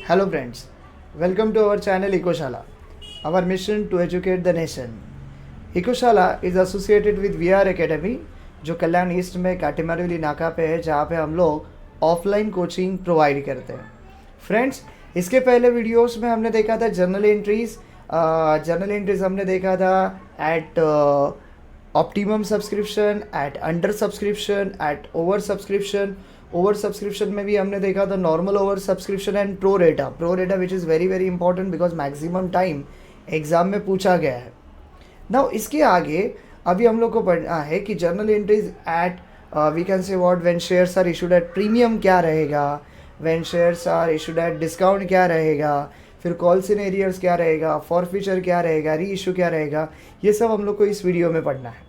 Hello friends, welcome to our channel Ecoshala. Our mission to educate the nation. Ecoshala is associated with VR Academy जो कल्याण east में काटेमारवली नाका पे है, जहाँ पे हम लोग ऑफलाइन कोचिंग प्रोवाइड करते हैं. फ्रेंड्स, इसके पहले वीडियोस में हमने देखा था जर्नल एंट्रीज हमने देखा था at optimum subscription, at under subscription, at over subscription में भी हमने देखा था normal over subscription and pro rata which is very very important because maximum time exam में पूछा गया है. नाउ इसके आगे अभी हम लोग को पढ़ना है कि journal entries at we can say what when shares are issued at premium क्या रहेगा, when shares are issued at discount क्या रहेगा, फिर कॉल्स इन एरियर्स क्या रहेगा, फॉरफीचर क्या रहेगा, री इशू क्या रहेगा. ये सब हम लोग को इस वीडियो में पढ़ना है.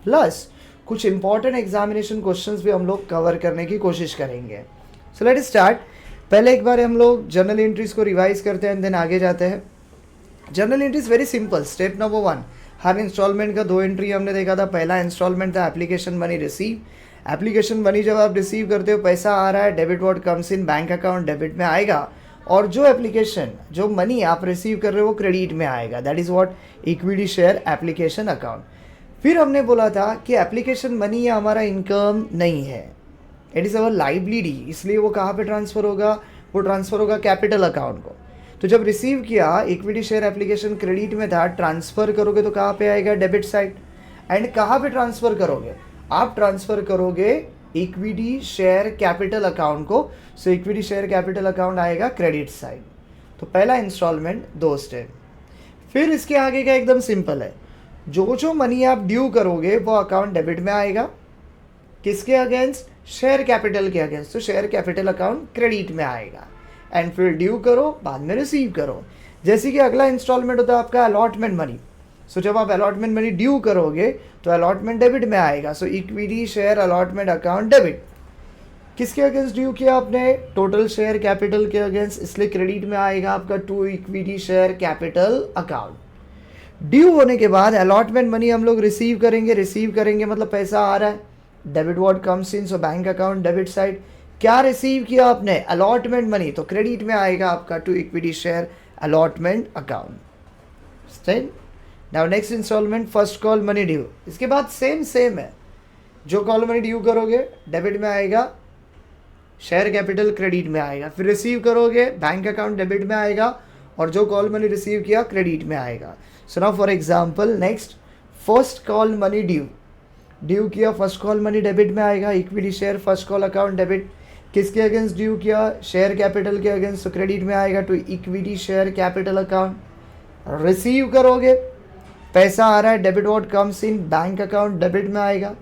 प्लस कुछ इंपॉर्टेंट एग्जामिनेशन क्वेश्चंस भी हम लोग कवर करने की कोशिश करेंगे. So let start. पहले एक बार हम लोग जर्नल एंट्रीज को रिवाइज करते हैं, देन आगे जाते हैं. Journal entries very simple. Step number 1, हर इंस्टॉलमेंट का 2 एंट्री हमने देखा था. पहला इंस्टॉलमेंट था application money receive. Application money जब आप रिसीव करते हो, पैसा आ रहा है, debit what comes in bank account debit में आएगा, और जो एप्लीकेशन जो मनी आप रिसीव कर रहे हो वो क्रेडिट में आएगा. That is what equity share application account. फिर हमने बोला था कि एप्लीकेशन मनी ये हमारा इनकम नहीं है, इट इज़ अवर लाइबिलिटी, इसलिए वो कहाँ पे ट्रांसफ़र होगा, वो ट्रांसफ़र होगा कैपिटल अकाउंट को. तो जब रिसीव किया, इक्विटी शेयर एप्लीकेशन क्रेडिट में था, ट्रांसफ़र करोगे तो कहाँ पे आएगा, डेबिट साइड. एंड कहाँ पे ट्रांसफ़र करोगे, आप ट्रांसफ़र करोगे इक्विटी शेयर कैपिटल अकाउंट को. सो इक्विटी शेयर कैपिटल अकाउंट आएगा क्रेडिट साइड. तो पहला इंस्टॉलमेंट 2 स्टेप. फिर इसके आगे का एकदम सिंपल है. जो मनी आप ड्यू करोगे वो अकाउंट डेबिट में आएगा. किसके अगेंस्ट, शेयर कैपिटल के अगेंस्ट. तो शेयर कैपिटल अकाउंट क्रेडिट में आएगा. एंड फिर ड्यू करो, बाद में रिसीव करो. जैसे कि अगला इंस्टॉलमेंट होता है आपका अलॉटमेंट मनी. सो जब आप अलॉटमेंट मनी ड्यू करोगे तो अलॉटमेंट डेबिट में आएगा. So equity share allotment account debit. किसके अगेंस्ट ड्यू किया आपने, टोटल शेयर कैपिटल के अगेंस्ट, इसलिए क्रेडिट में आएगा आपका to equity share capital account. Due होने के बाद अलॉटमेंट मनी हम लोग रिसीव करेंगे मतलब पैसा आ रहा है, debit what comes in, so bank account debit side. क्या रिसीव किया आपने, अलॉटमेंट मनी, तो क्रेडिट में आएगा आपका to equity share allotment account. Now next instalment first call money due. इसके बाद सेम है, जो कॉल मनी ड्यू करोगे डेबिट में आएगा, शेयर कैपिटल क्रेडिट में आएगा. फिर रिसीव करोगे बैंक अकाउंट डेबिट में आएगा, और जो कॉल मनी रिसीव किया क्रेडिट में आएगा. So now for example next, first call money due किया, फर्स्ट कॉल मनी डेबिट में आएगा, equity share first call account debit. किसके अगेंस्ट ड्यू किया, शेयर कैपिटल के अगेंस्ट, तो क्रेडिट में आएगा to equity share capital account. Receive करोगे, पैसा आ रहा है, debit what comes in, bank account debit में आएगा.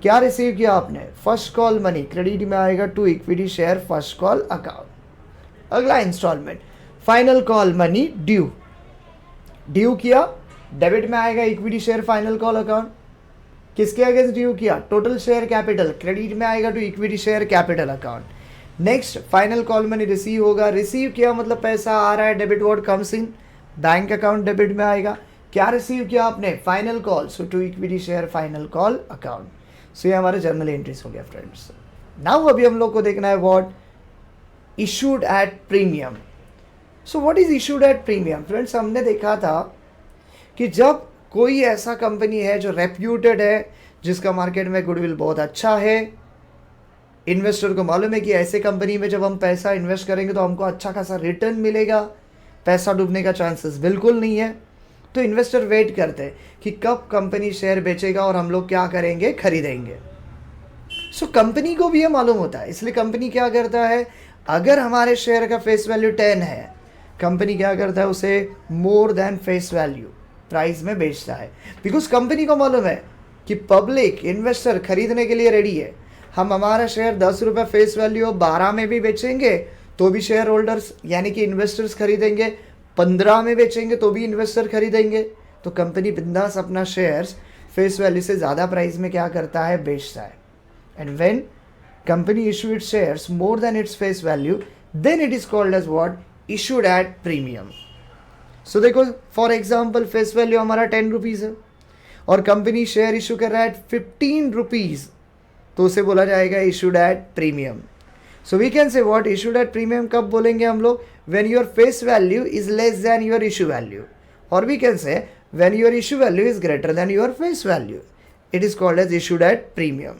क्या रिसीव किया आपने, फर्स्ट कॉल मनी, क्रेडिट में आएगा to equity share first call account. अगला instalment final call money due किया, डेबिट में आएगा equity share final call account. किसके अगेंस्ट ड्यू किया, टोटल शेयर कैपिटल, क्रेडिट में आएगा to equity share capital account. Next final call money receive होगा, receive किया मतलब पैसा आ रहा है, debit what comes in, bank account debit में आएगा. क्या रिसीव किया आपने, final call, so to equity share final call account. So ये हमारे जर्नल एंट्रीज हो गया फ्रेंड्स. नाउ अभी हम लोग को देखना है what issued at premium. So what is issued at premium. Friends, हमने देखा था कि जब कोई ऐसा कंपनी है जो रेप्यूटेड है, जिसका मार्केट में गुडविल बहुत अच्छा है, इन्वेस्टर को मालूम है कि ऐसे कंपनी में जब हम पैसा इन्वेस्ट करेंगे तो हमको अच्छा खासा रिटर्न मिलेगा, पैसा डूबने का चांसेस बिल्कुल नहीं है, तो इन्वेस्टर वेट करते हैं कि कब कंपनी शेयर बेचेगा और हम लोग क्या करेंगे, खरीदेंगे. सो कंपनी को भी ये मालूम होता है, इसलिए कंपनी क्या करता है, अगर हमारे शेयर का फेस वैल्यू 10 है, कंपनी क्या करता है, उसे मोर देन फेस वैल्यू प्राइस में बेचता है. बिकॉज कंपनी को मालूम है कि पब्लिक इन्वेस्टर खरीदने के लिए रेडी है. हम हमारा शेयर 10 रुपये फेस वैल्यू 12 में भी बेचेंगे तो भी शेयर होल्डर्स यानी कि इन्वेस्टर्स खरीदेंगे, 15 में बेचेंगे तो भी इन्वेस्टर खरीदेंगे. तो कंपनी बिंदास अपना शेयर्स फेस वैल्यू से ज़्यादा प्राइस में क्या करता है, बेचता है. And when company issue its shares more than its face value, then it is called as what, issued at premium. So देखो फॉर एग्जाम्पल फेस वैल्यू हमारा 10 रुपीज़ है और कंपनी शेयर इशू कर रहा है 15 रुपीज़, तो उसे बोला जाएगा issued at premium. So we can say what issued at premium कब बोलेंगे हम लोग, when your face value is less than your issue value, और we can say when your issue value is greater than your face value, it is called as issued at premium.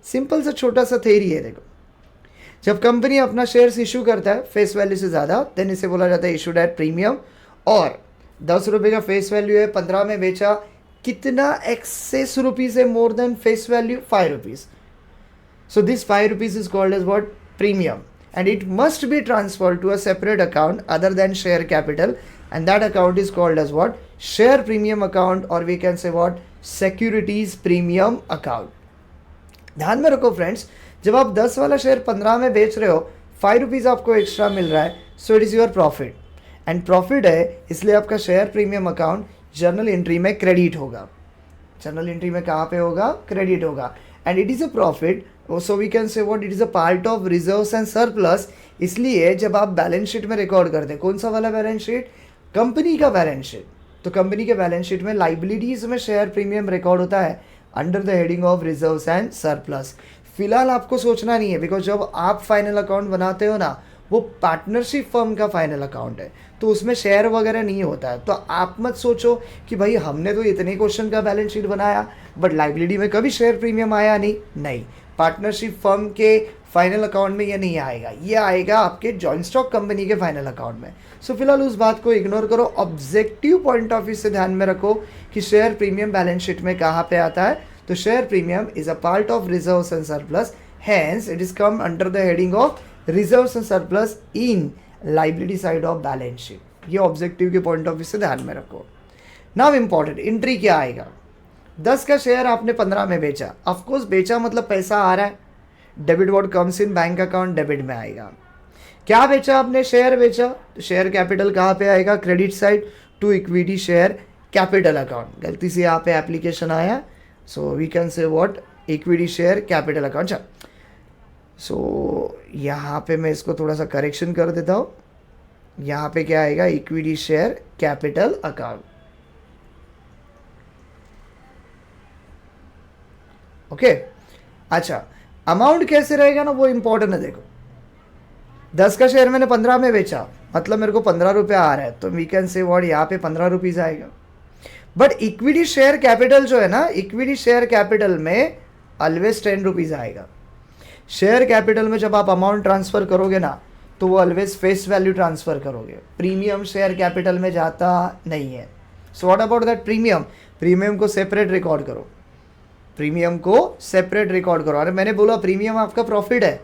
Simple सा छोटा सा theory है। देखो, जब company अपना shares issue करता है फेस वैल्यू से ज़्यादा, देन इसे बोला जाता है इशूड एट प्रीमियम। और 10 रुपये का फेस वैल्यू है, 15 में बेचा, कितना एक्सेस रुपीज़ है more than face value, 5 rupees. So this 5 rupees is called as what, premium, and it must be transferred to a separate account other than share capital, and that account is called as what, share premium account, और we can say what, securities premium account. ध्यान में रखो friends, जब आप 10 वाला share 15 में बेच रहे हो, 5 रुपीज़ आपको एक्स्ट्रा मिल रहा है, so it is your profit, and profit है इसलिए आपका share premium account journal entry में क्रेडिट होगा। जर्नल एंट्री में कहाँ पे होगा, क्रेडिट होगा, and it is a profit, so we can say what, it is a part of reserves and surplus. इसलिए जब आप बैलेंस शीट में रिकॉर्ड करते हैं, कौन सा वाला बैलेंस शीट, कंपनी का बैलेंस शीट, तो कंपनी के बैलेंस शीट में लाइबिलिटीज में शेयर प्रीमियम रिकॉर्ड होता है under the heading of reserves and surplus. फिलहाल आपको सोचना नहीं है, बिकॉज जब आप फाइनल अकाउंट बनाते हो ना, वो पार्टनरशिप फर्म का फाइनल अकाउंट है, तो उसमें शेयर वगैरह नहीं होता है। तो आप मत सोचो कि भाई हमने तो इतने क्वेश्चन का बैलेंस शीट बनाया बट लाइबिलिटी में कभी शेयर प्रीमियम आया नहीं, पार्टनरशिप फर्म के फाइनल अकाउंट में ये नहीं आएगा, ये आएगा आपके जॉइंट स्टॉक कंपनी के फाइनल अकाउंट में। सो फिलहाल उस बात को इग्नोर करो, ऑब्जेक्टिव पॉइंट ऑफ व्यू से ध्यान में रखो कि शेयर प्रीमियम बैलेंस शीट में कहाँ पे आता है, तो share premium is a part of reserves and surplus, hence it is come under the heading of reserves and surplus in liability side of balance sheet. ये ऑब्जेक्टिव के point of view से ध्यान में रखो। नाउ इंपॉर्टेंट, एंट्री क्या आएगा, 10 का share आपने 15 में बेचा, ऑफकोर्स बेचा मतलब पैसा आ रहा है, debit what comes in bank account, debit में आएगा। क्या बेचा आपने, शेयर बेचा, तो शेयर कैपिटल कहाँ पे आएगा, credit side to equity share capital account. गलती से यहाँ पे एप्लीकेशन आया, so we can say what, equity share capital account. So यहाँ पे मैं इसको थोड़ा सा करेक्शन कर देता हूँ, यहाँ पे क्या आएगा, equity share capital account. Okay, अच्छा अमाउंट कैसे रहेगा ना, वो इंपॉर्टेंट है। देखो 10 का शेयर मैंने 15 में बेचा, मतलब मेरे को 15 रुपया आ रहा है, तो वी कैन से व्हाट, यहाँ पे 15 रुपीज़ आएगा। बट इक्विटी शेयर कैपिटल जो है ना, इक्विटी शेयर कैपिटल में ऑलवेज 10 रुपीज़ आएगा। शेयर कैपिटल में जब आप अमाउंट ट्रांसफ़र करोगे ना, तो वो ऑलवेज फेस वैल्यू ट्रांसफ़र करोगे, प्रीमियम शेयर कैपिटल में जाता नहीं है। So what about that premium, premium को सेपरेट रिकॉर्ड करो, प्रीमियम को सेपरेट रिकॉर्ड करो। अरे मैंने बोला प्रीमियम आपका प्रॉफिट है,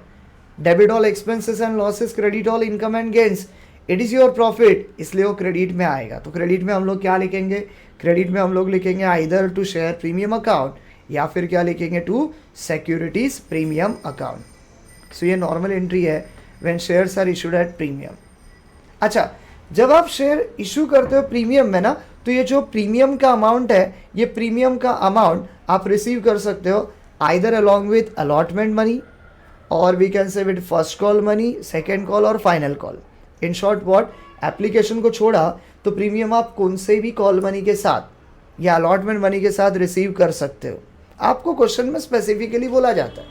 debit all expenses and losses, credit all income and gains, it is your profit, इसलिए वो क्रेडिट में आएगा। तो क्रेडिट में हम लोग क्या लिखेंगे, क्रेडिट में हम लोग लिखेंगे either to share premium account, या फिर क्या लिखेंगे, to securities premium account. So ये नॉर्मल एंट्री है when shares are issued at premium. अच्छा, जब आप शेयर इशू करते हो प्रीमियम में ना, तो ये जो प्रीमियम का अमाउंट है, ये प्रीमियम का अमाउंट आप रिसीव कर सकते हो either along with allotment money, और we can say with first call money, second call और final call. In short what, application को छोड़ा तो प्रीमियम आप कौन से भी कॉल मनी के साथ या अलॉटमेंट मनी के साथ रिसीव कर सकते हो। आपको क्वेश्चन में स्पेसिफिकली बोला जाता है,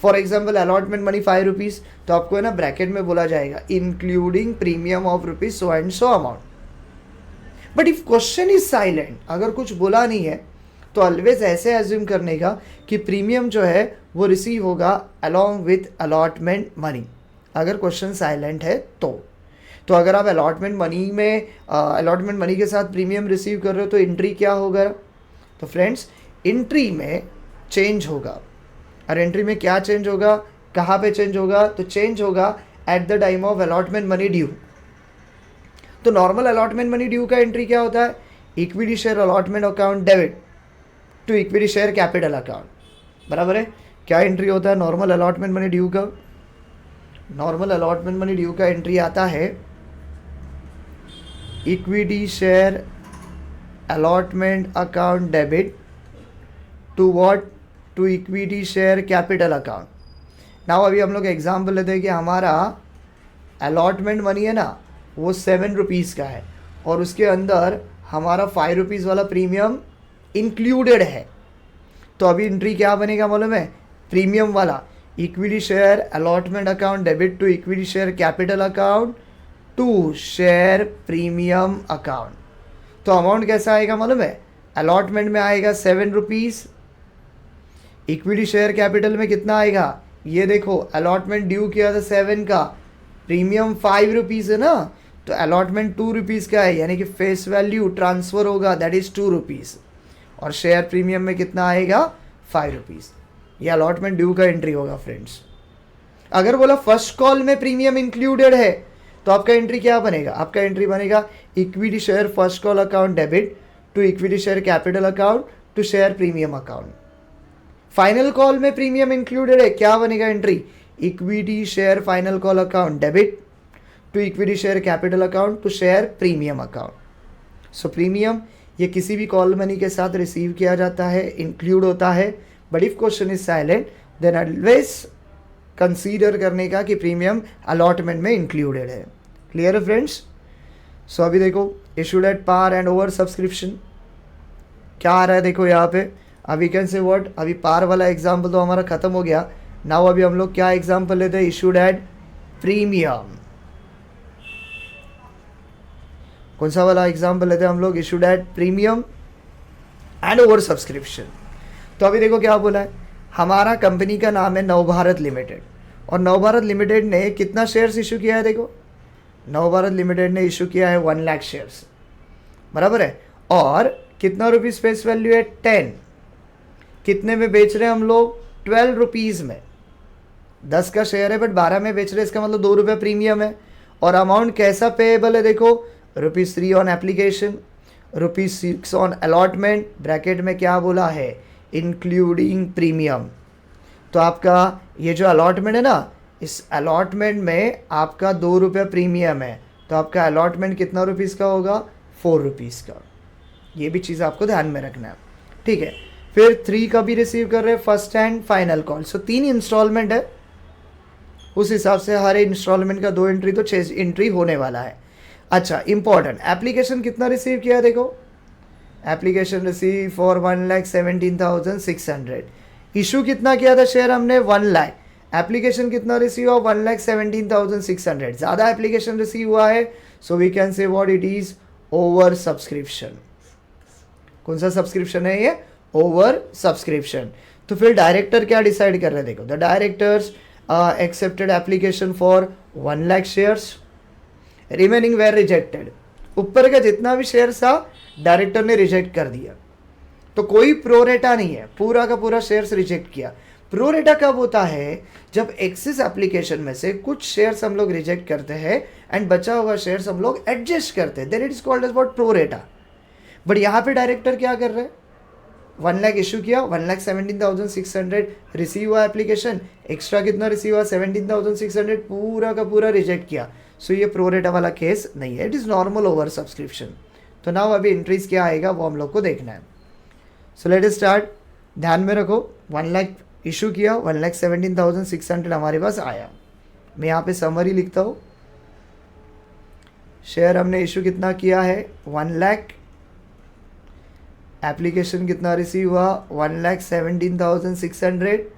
for example allotment money 5 rupees, तो आपको है ना ब्रैकेट में बोला जाएगा including premium of rupees so and so amount. But if question is silent, अगर कुछ बोला नहीं है, तो ऑलवेज ऐसे एज्यूम करने का कि प्रीमियम जो है वो रिसीव होगा अलॉन्ग विथ अलॉटमेंट मनी, अगर क्वेश्चन साइलेंट है तो अगर आप अलॉटमेंट मनी में अलॉटमेंट मनी के साथ प्रीमियम रिसीव कर रहे हो, तो एंट्री क्या होगा, तो फ्रेंड्स एंट्री में चेंज होगा। और एंट्री में क्या चेंज होगा, कहाँ पे चेंज होगा, तो चेंज होगा at the time of allotment money due. तो नॉर्मल अलॉटमेंट मनी ड्यू का एंट्री क्या होता है, equity share allotment account debit to equity share capital account, बराबर है। क्या एंट्री होता है नॉर्मल अलॉटमेंट मनी ड्यू का, नॉर्मल अलॉटमेंट मनी ड्यू का एंट्री आता है equity share allotment account debit to what, to equity share capital account. Now अभी हम लोग एग्जाम्पल लेते हैं कि हमारा अलॉटमेंट मनी है ना, वो 7 रुपीज़ का है, और उसके अंदर हमारा 5 रुपीज़ वाला प्रीमियम इंक्लूडेड है। तो अभी एंट्री क्या बनेगा मालूम है, प्रीमियम वाला equity share allotment account debit to equity share capital account to share premium account. तो अमाउंट कैसा आएगा मालूम है? अलॉटमेंट में आएगा 7 रुपीज़, इक्विटी शेयर कैपिटल में कितना आएगा? ये देखो, अलॉटमेंट ड्यू किया था 7 का, प्रीमियम 5 रुपीज़ है ना, तो अलॉटमेंट 2 रुपीज़ का है, यानी कि फेस वैल्यू ट्रांसफ़र होगा, दैट इज़ 2 रुपीज़, और शेयर प्रीमियम में कितना आएगा? 5 रुपीज़। ये अलॉटमेंट ड्यू का एंट्री होगा फ्रेंड्स। अगर बोला फर्स्ट कॉल में प्रीमियम इंक्लूडेड है तो आपका एंट्री क्या बनेगा? आपका एंट्री बनेगा equity share first call account debit to equity share capital account to share premium account. Final call में प्रीमियम इंक्लूडेड है, क्या बनेगा entry? Equity share final call account debit to equity share capital account to share premium account. So premium ये किसी भी call money के साथ receive किया जाता है, इंक्लूड होता है, but if question is silent then always consider करने का कि प्रीमियम अलॉटमेंट में इंक्लूडेड है। क्लियर है फ्रेंड्स? सो अभी देखो issued at par and over subscription क्या आ रहा है, देखो यहाँ पे अभी कैन से व्हाट, अभी पार वाला एग्जाम्पल तो हमारा खत्म हो गया। नाउ अभी हम लोग क्या एग्जाम्पल लेते हैं? Issued at premium. कौन सा वाला एग्जाम्पल लेते हैं हम लोग? Issued at premium and over subscription. तो अभी देखो क्या बोला है, हमारा कंपनी का नाम है नवभारत लिमिटेड, और नवभारत लिमिटेड ने कितना शेयर्स इशू किया है? देखो, नवभारत लिमिटेड ने इशू किया है 1 लाख शेयर्स, बराबर है, और कितना रुपीज़ फेस वैल्यू है? 10। कितने में बेच रहे हैं हम लोग? 12 रुपीज़ में। 10 का शेयर है बट 12 में बेच रहे हैं, इसका मतलब 2 रुपये प्रीमियम है। और अमाउंट कैसा पेएबल है? देखो, ₹3 on application, ₹6 on allotment, bracket में क्या बोला है? Including premium. तो आपका ये जो अलॉटमेंट है ना, इस अलॉटमेंट में आपका 2 रुपये प्रीमियम है, तो आपका अलॉटमेंट कितना रुपीज़ का होगा? 4 रुपीज़ का। ये भी चीज़ आपको ध्यान में रखना है, ठीक है। फिर 3 का भी रिसीव कर रहे हैं, first and final call. So 3 instalment है, उस हिसाब से हर इंस्टॉलमेंट का 2 एंट्री तो 6 एंट्री होने वाला है। अच्छा, इंपॉर्टेंट, एप्लीकेशन कितना रिसीव किया? देखो, एप्लीकेशन रिसीव फॉर 1,17,600। इशू कितना किया था शेयर हमने? 1 लाख। एप्लीकेशन कितना रिसीव हुआ? 1,17,600। ज़्यादा एप्लीकेशन रिसीव हुआ है, so we can say what it is over subscription. कौन सा सब्सक्रिप्शन है ये? Over subscription. तो फिर डायरेक्टर क्या डिसाइड कर रहे हैं? देखो, the directors accepted application for 1 lakh shares, remaining were rejected. ऊपर का जितना भी शेयर था डायरेक्टर ने रिजेक्ट कर दिया, तो कोई प्रोरेटा नहीं है, पूरा का पूरा शेयर्स रिजेक्ट किया। प्रोरेटा कब होता है? जब एक्सिस एप्लीकेशन में से कुछ शेयर्स हम लोग रिजेक्ट करते हैं एंड बचा हुआ शेयर्स हम लोग एडजस्ट करते हैं, then it is called as what? Pro rata. But यहाँ पे डायरेक्टर क्या कर रहे हैं? 1 लाख इशू किया, 1,17,600 रिसीव हुआ एप्लीकेशन, एक्स्ट्रा कितना रिसीव हुआ? 17,600, पूरा का पूरा रिजेक्ट किया। सो ये प्रोरेटा वाला केस नहीं है, it is normal over subscription. तो नाउ अभी एंट्रीज क्या आएगा वो हम लोग को देखना है। So let us start. ध्यान में रखो, 1 लाख इशू किया, 1,17,600 हमारे पास आया। मैं यहाँ पे समरी लिखता हूँ। शेयर हमने इशू कितना किया है? 1 लाख। एप्लीकेशन कितना रिसीव हुआ? 1,17,600।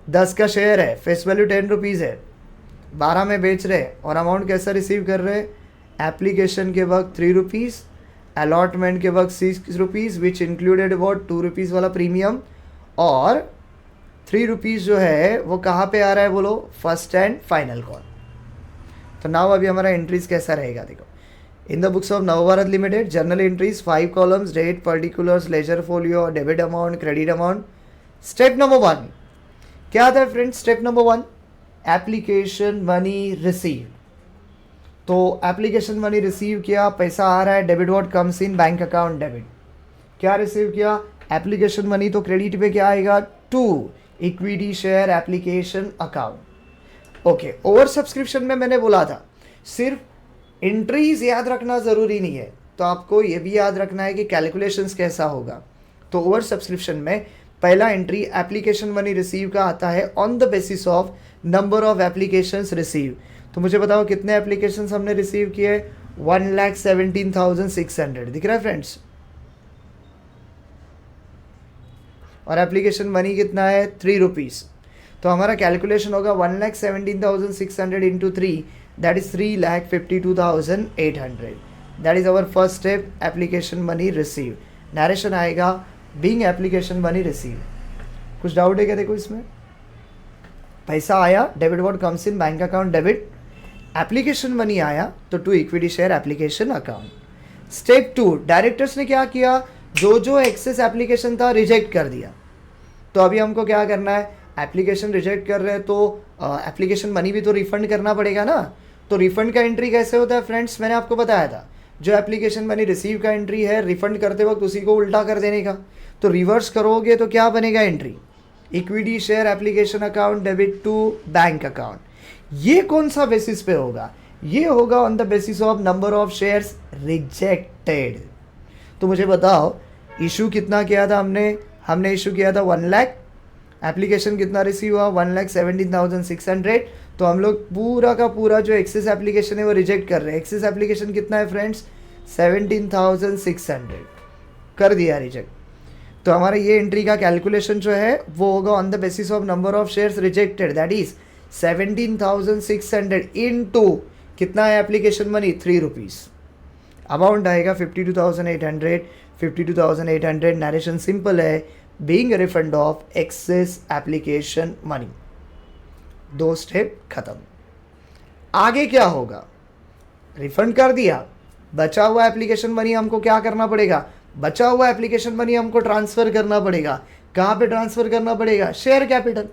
10 का शेयर है, फेस वैल्यू 10 रुपीज़ है, 12 में बेच रहे हैं, और अमाउंट कैसा रिसीव कर रहे हैं? एप्लीकेशन के वक्त 3 रुपीज़, अलॉटमेंट के वक्त 6 rupees which included about 2 rupees वाला प्रीमियम, और 3 रुपीज़ जो है वो कहाँ पे आ रहा है बोलो? First and final call. तो नाउ अभी हमारा एंट्रीज कैसा रहेगा? देखो, in the books of Navbharat limited journal entries 5 columns, date, particulars, ledger folio, debit amount, credit amount. Step number 1 क्या आता है friends? Step number 1, application money receive. तो एप्लीकेशन मनी रिसीव किया, पैसा आ रहा है, debit what comes in bank account debit. क्या रिसीव किया? एप्लीकेशन मनी, तो क्रेडिट पे क्या आएगा? To equity share application account. Okay, over subscription में मैंने बोला था सिर्फ एंट्रीज याद रखना ज़रूरी नहीं है, तो आपको ये भी याद रखना है कि कैलकुलेशंस कैसा होगा। तो ओवर सब्सक्रिप्शन में पहला एंट्री एप्लीकेशन मनी रिसीव का आता है on the basis of number of applications receive. तो मुझे बताओ कितने एप्लीकेशंस हमने रिसीव किए? 1,17,600। दिख रहा है फ्रेंड्स? और एप्लीकेशन मनी कितना है? 3 रुपीज़। तो हमारा कैलकुलेशन होगा 1,17,600 into 3, that is 3,52,800. That is our first step, application money receive. Narration आएगा बीइंग एप्लीकेशन मनी रिसीव. कुछ डाउट है क्या? देखो इसमें पैसा आया, debit what comes in bank account debit, application money आया तो to equity share application account. Step 2, directors ने क्या किया, जो जो एक्सेस एप्लीकेशन था रिजेक्ट कर दिया. तो अभी हमको क्या करना है, एप्लीकेशन रिजेक्ट कर रहे हैं तो एप्लीकेशन मनी भी तो रिफंड करना पड़ेगा ना. तो रिफंड का एंट्री कैसे होता है फ्रेंड्स, मैंने आपको बताया था. जो एप्लीकेशन मनी रिसीव का एंट्री है, रिफंड करते वक्त उसी को उल्टा कर देने का. तो रिवर्स करोगे तो क्या बनेगा entry, equity share application account debit to bank account. ये कौन सा बेसिस पे होगा, ये होगा on the basis of number of shares rejected. तो मुझे बताओ इशू कितना किया था हमने इशू किया था 1 लाख, एप्लीकेशन कितना रिसीव हुआ 1,17,600. तो हम लोग पूरा का पूरा जो एक्सेस एप्लीकेशन है वो रिजेक्ट कर रहे हैं. एक्सेस एप्लीकेशन कितना है फ्रेंड्स, 17,600 कर दिया रिजेक्ट. तो हमारा ये एंट्री का कैलकुलेशन जो है वो होगा on the basis of number of shares rejected, that is 17,600 into कितना है एप्लीकेशन मनी 3 रुपीज़. अमाउंट आएगा 52,800. 52,800. नरेशन सिंपल है, being refund of excess application money. 2 step खत्म. आगे क्या होगा, रिफंड कर दिया, बचा हुआ एप्लीकेशन मनी हमको क्या करना पड़ेगा, बचा हुआ एप्लीकेशन मनी हमको ट्रांसफ़र करना पड़ेगा. कहाँ पे ट्रांसफ़र करना पड़ेगा, शेयर कैपिटल.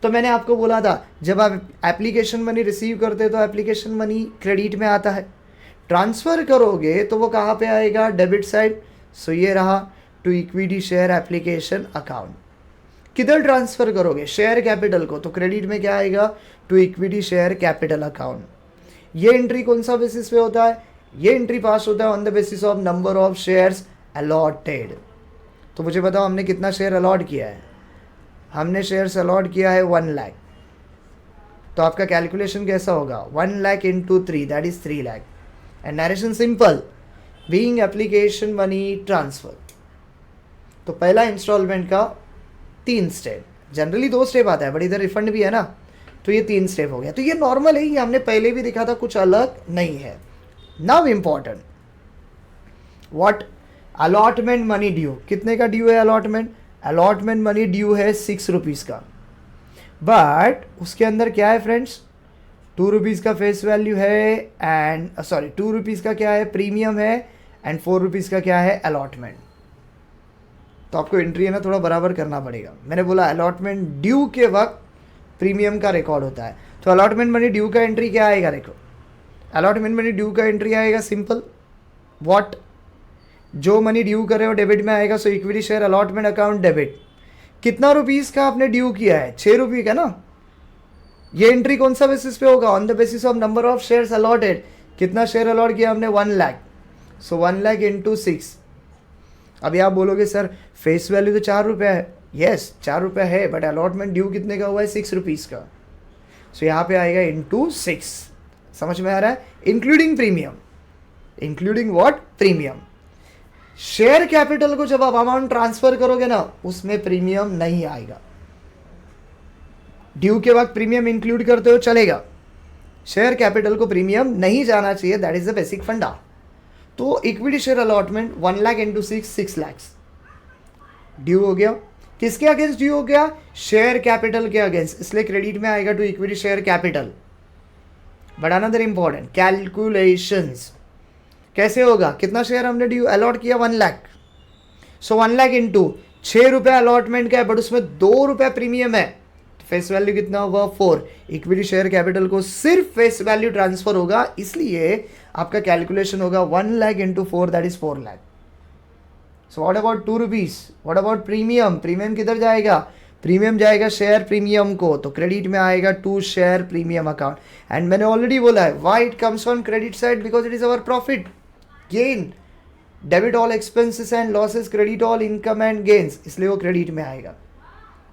तो मैंने आपको बोला था जब आप एप्लीकेशन मनी रिसीव करते तो एप्लीकेशन मनी क्रेडिट में आता है, ट्रांसफ़र करोगे तो वो कहाँ पे आएगा, डेबिट साइड. सो ये रहा to equity share application account. किधर ट्रांसफ़र करोगे, शेयर कैपिटल को, तो क्रेडिट में क्या आएगा, to equity share capital account. ये एंट्री कौन सा बेसिस पे होता है, ये एंट्री पास होता है on the basis of number of shares allotted. तो मुझे बताओ हमने कितना शेयर अलॉट किया है, हमने शेयर्स अलॉट किया है 1 लाख. तो आपका कैलकुलेशन कैसा होगा, 1 lakh into 3 that is 3 lakh. And narration simple, being application money transfer. तो पहला इंस्टॉलमेंट का 3 स्टेप, जनरली 2 स्टेप आता है बट इधर रिफंड भी है ना, तो ये 3 स्टेप हो गया. तो ये नॉर्मल है, ये हमने पहले भी देखा था, कुछ अलग नहीं है. Now important what, allotment money due. कितने का ड्यू है अलॉटमेंट, अलॉटमेंट मनी ड्यू है 6 रुपीज़ का. बट उसके अंदर क्या है फ्रेंड्स, 2 रुपीज़ का फेस वैल्यू है एंड 2 रुपीज़ का क्या है प्रीमियम है एंड 4 रुपीज़ का क्या है अलॉटमेंट. तो आपको एंट्री है ना थोड़ा बराबर करना पड़ेगा. मैंने बोला अलॉटमेंट ड्यू के वक्त प्रीमियम का रिकॉर्ड होता है. तो अलॉटमेंट मनी ड्यू का एंट्री क्या आएगा, देखो अलॉटमेंट मनी ड्यू का एंट्री आएगा सिंपल, व्हाट, जो मनी ड्यू कर रहे हो डेबिट में आएगा. So equity share allotment account debit. कितना रुपीज़ का आपने ड्यू किया है, 6 रुपये का ना. ये एंट्री कौन सा बेसिस पे होगा, on the basis of number of shares allotted. कितना शेयर अलॉट किया हमने 1 लाख. सो 1 लाख इंटू 6. अभी आप बोलोगे सर फेस वैल्यू तो 4 रुपये है. यस 4 रुपये है बट अलॉटमेंट ड्यू कितने का हुआ है, 6 रुपीज़ का. सो यहाँ पे आएगा इंटू 6. समझ में आ रहा है, including premium, including what, premium. Share capital को जब आप अमाउंट ट्रांसफर करोगे ना उसमें प्रीमियम नहीं आएगा. ड्यू के वक्त प्रीमियम इंक्लूड करते हो चलेगा, शेयर कैपिटल को प्रीमियम नहीं जाना चाहिए, that is the basic funda. तो equity share allotment 1 lakh into 6 lakh due हो गया. किसके अगेंस्ट ड्यू हो गया, शेयर कैपिटल के अगेंस्ट, इसलिए क्रेडिट में आएगा to equity share capital. But another important calculations कैसे होगा, कितना शेयर हमने ड्यू अलॉट किया 1 लाख. सो 1 लाख इंटू 6 रुपये अलॉटमेंट का है बट उसमें 2 रुपये प्रीमियम है. फेस वैल्यू कितना होगा 4. इक्विटी शेयर कैपिटल को सिर्फ फेस वैल्यू ट्रांसफर होगा, इसलिए आपका कैलकुलेशन होगा 1 lakh into 4 that is 4 lakh. So what about 2 rupees, what about premium, premium किधर जाएगा, प्रीमियम जाएगा शेयर प्रीमियम को, तो क्रेडिट में आएगा to share premium account. And मैंने ऑलरेडी बोला है why it comes on credit side, because it is our profit gain. Debit all expenses and losses, credit all income and gains, इसलिए वो credit में आएगा.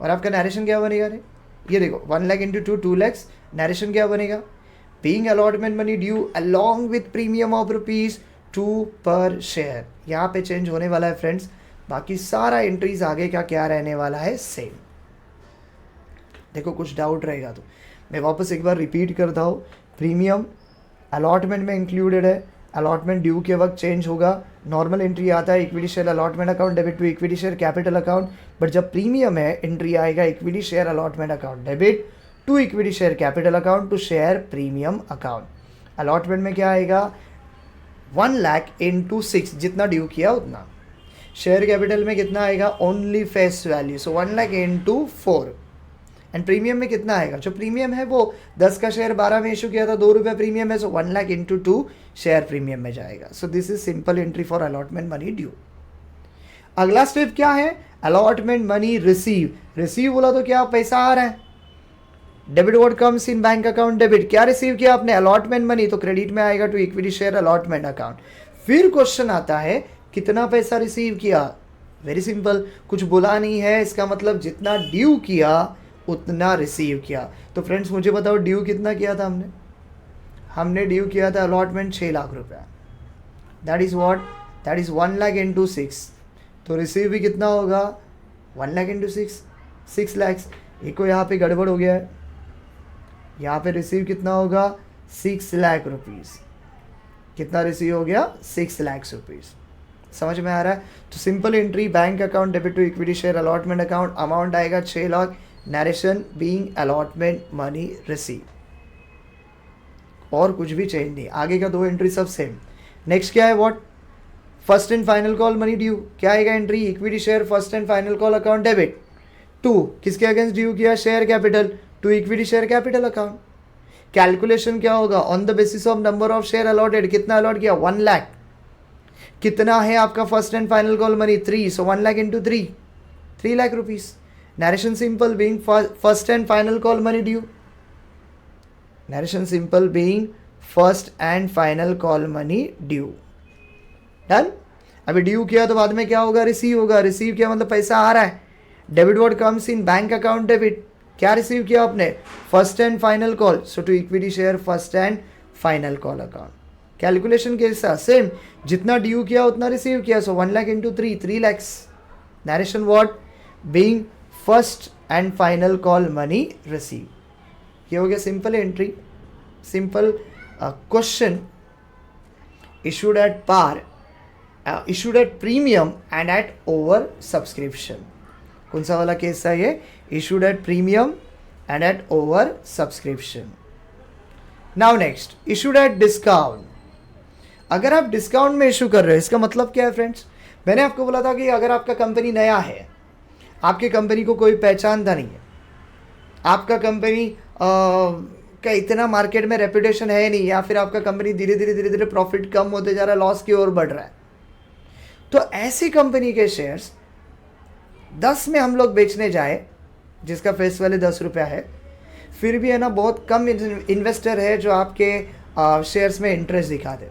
और आपका नरेशन क्या बनेगा रे, ये देखो 1 लाख इंटू 2 लाख. नरेशन क्या बनेगा, being allotment money due along with premium of ₹2 पर शेयर. यहाँ पे चेंज होने वाला है फ्रेंड्स, बाकी सारा एंट्रीज आगे का क्या रहने वाला है सेम. देखो कुछ डाउट रहेगा तो मैं वापस एक बार रिपीट करता हूँ, प्रीमियम अलॉटमेंट में इंक्लूडेड है, अलॉटमेंट ड्यू के वक्त चेंज होगा, नॉर्मल एंट्री आता है equity share allotment account debit to equity share capital account, but जब प्रीमियम है एंट्री आएगा equity share allotment account debit to equity share capital account to share premium account. Allotment में क्या आएगा 1 lakh into 6 जितना due किया उतना, शेयर कैपिटल में कितना आएगा only face value, so 1 lakh into 4, and premium में कितना आएगा, जो प्रीमियम है वो 10 का शेयर 12 में इशू किया था, 2 रुपये प्रीमियम है, सो 1 लाख इंटू 2 शेयर प्रीमियम में जाएगा। सो this is simple entry for allotment money due. अगला स्टेप क्या है, अलॉटमेंट मनी रिसीव। रिसीव बोला तो क्या पैसा आ रहा है, debit what comes in bank account debit, क्या रिसीव किया आपने अलॉटमेंट मनी, तो क्रेडिट में आएगा to equity share allotment account. फिर क्वेश्चन आता है कितना पैसा रिसीव किया, वेरी सिंपल, कुछ बोला नहीं है, इसका मतलब जितना ड्यू किया उतना रिसीव किया। तो फ्रेंड्स मुझे बताओ ड्यू कितना किया था हमने ड्यू किया था अलॉटमेंट 6 लाख रुपया, that is what, that is 1 lakh into 6, तो रिसीव भी कितना होगा 1 लाख इंटू 6 लैक्स। एक को यहाँ पे गड़बड़ हो गया है, यहाँ पे रिसीव कितना होगा 6 लाख रुपीज़, कितना रिसीव हो गया 6 लाख रुपीज़, समझ में आ रहा है। तो simple entry bank account debit to equity share allotment account, amount आएगा 6 lakh, narration being allotment money receive, और कुछ भी चेंज नहीं, आगे का 2 एंट्री सब सेम। नेक्स्ट क्या है what, first and final call money due, क्या आएगा entry equity share first and final call account debit to, किसके अगेंस्ट ड्यू किया share capital to equity share capital account. Calculation क्या होगा on the basis of number of share allotted, कितना allot किया 1 लाख, कितना है आपका first and final call money 3, so 1 lakh into 3 lakh rupees. Narration simple being first and final call money due, narration simple being first and final call money due, done. अभी due किया तो बाद में क्या होगा रिसीव होगा, रिसीव किया मतलब पैसा आ रहा है, debit what comes in bank account debit, क्या रिसीव किया आपने first and final call, so to equity share first and final call account. Calculation कैसा सेम, जितना ड्यू किया उतना रिसीव किया, so 1 lakh into 3 lakhs. Narration what being first and final call money receive, ये हो गया simple entry, simple question issued at par, issued at premium and at over subscription. कौन सा वाला केस है ये, issued at premium and at over subscription. Now next issued at discount. अगर आप डिस्काउंट में इशू कर रहे हो इसका मतलब क्या है फ्रेंड्स, मैंने आपको बोला था कि अगर आपका कंपनी नया है, आपके कंपनी को कोई पहचानता नहीं है, आपका कंपनी का इतना मार्केट में रेपुटेशन है नहीं, या फिर आपका कंपनी धीरे धीरे प्रॉफिट कम होते जा रहा है, लॉस की ओर बढ़ रहा है, तो ऐसी कंपनी के शेयर्स 10 में हम लोग बेचने जाए, जिसका फेस वैल्यू 10 रुपया है, फिर भी है ना बहुत कम इन्वेस्टर है जो आपके शेयर्स में इंटरेस्ट दिखाते,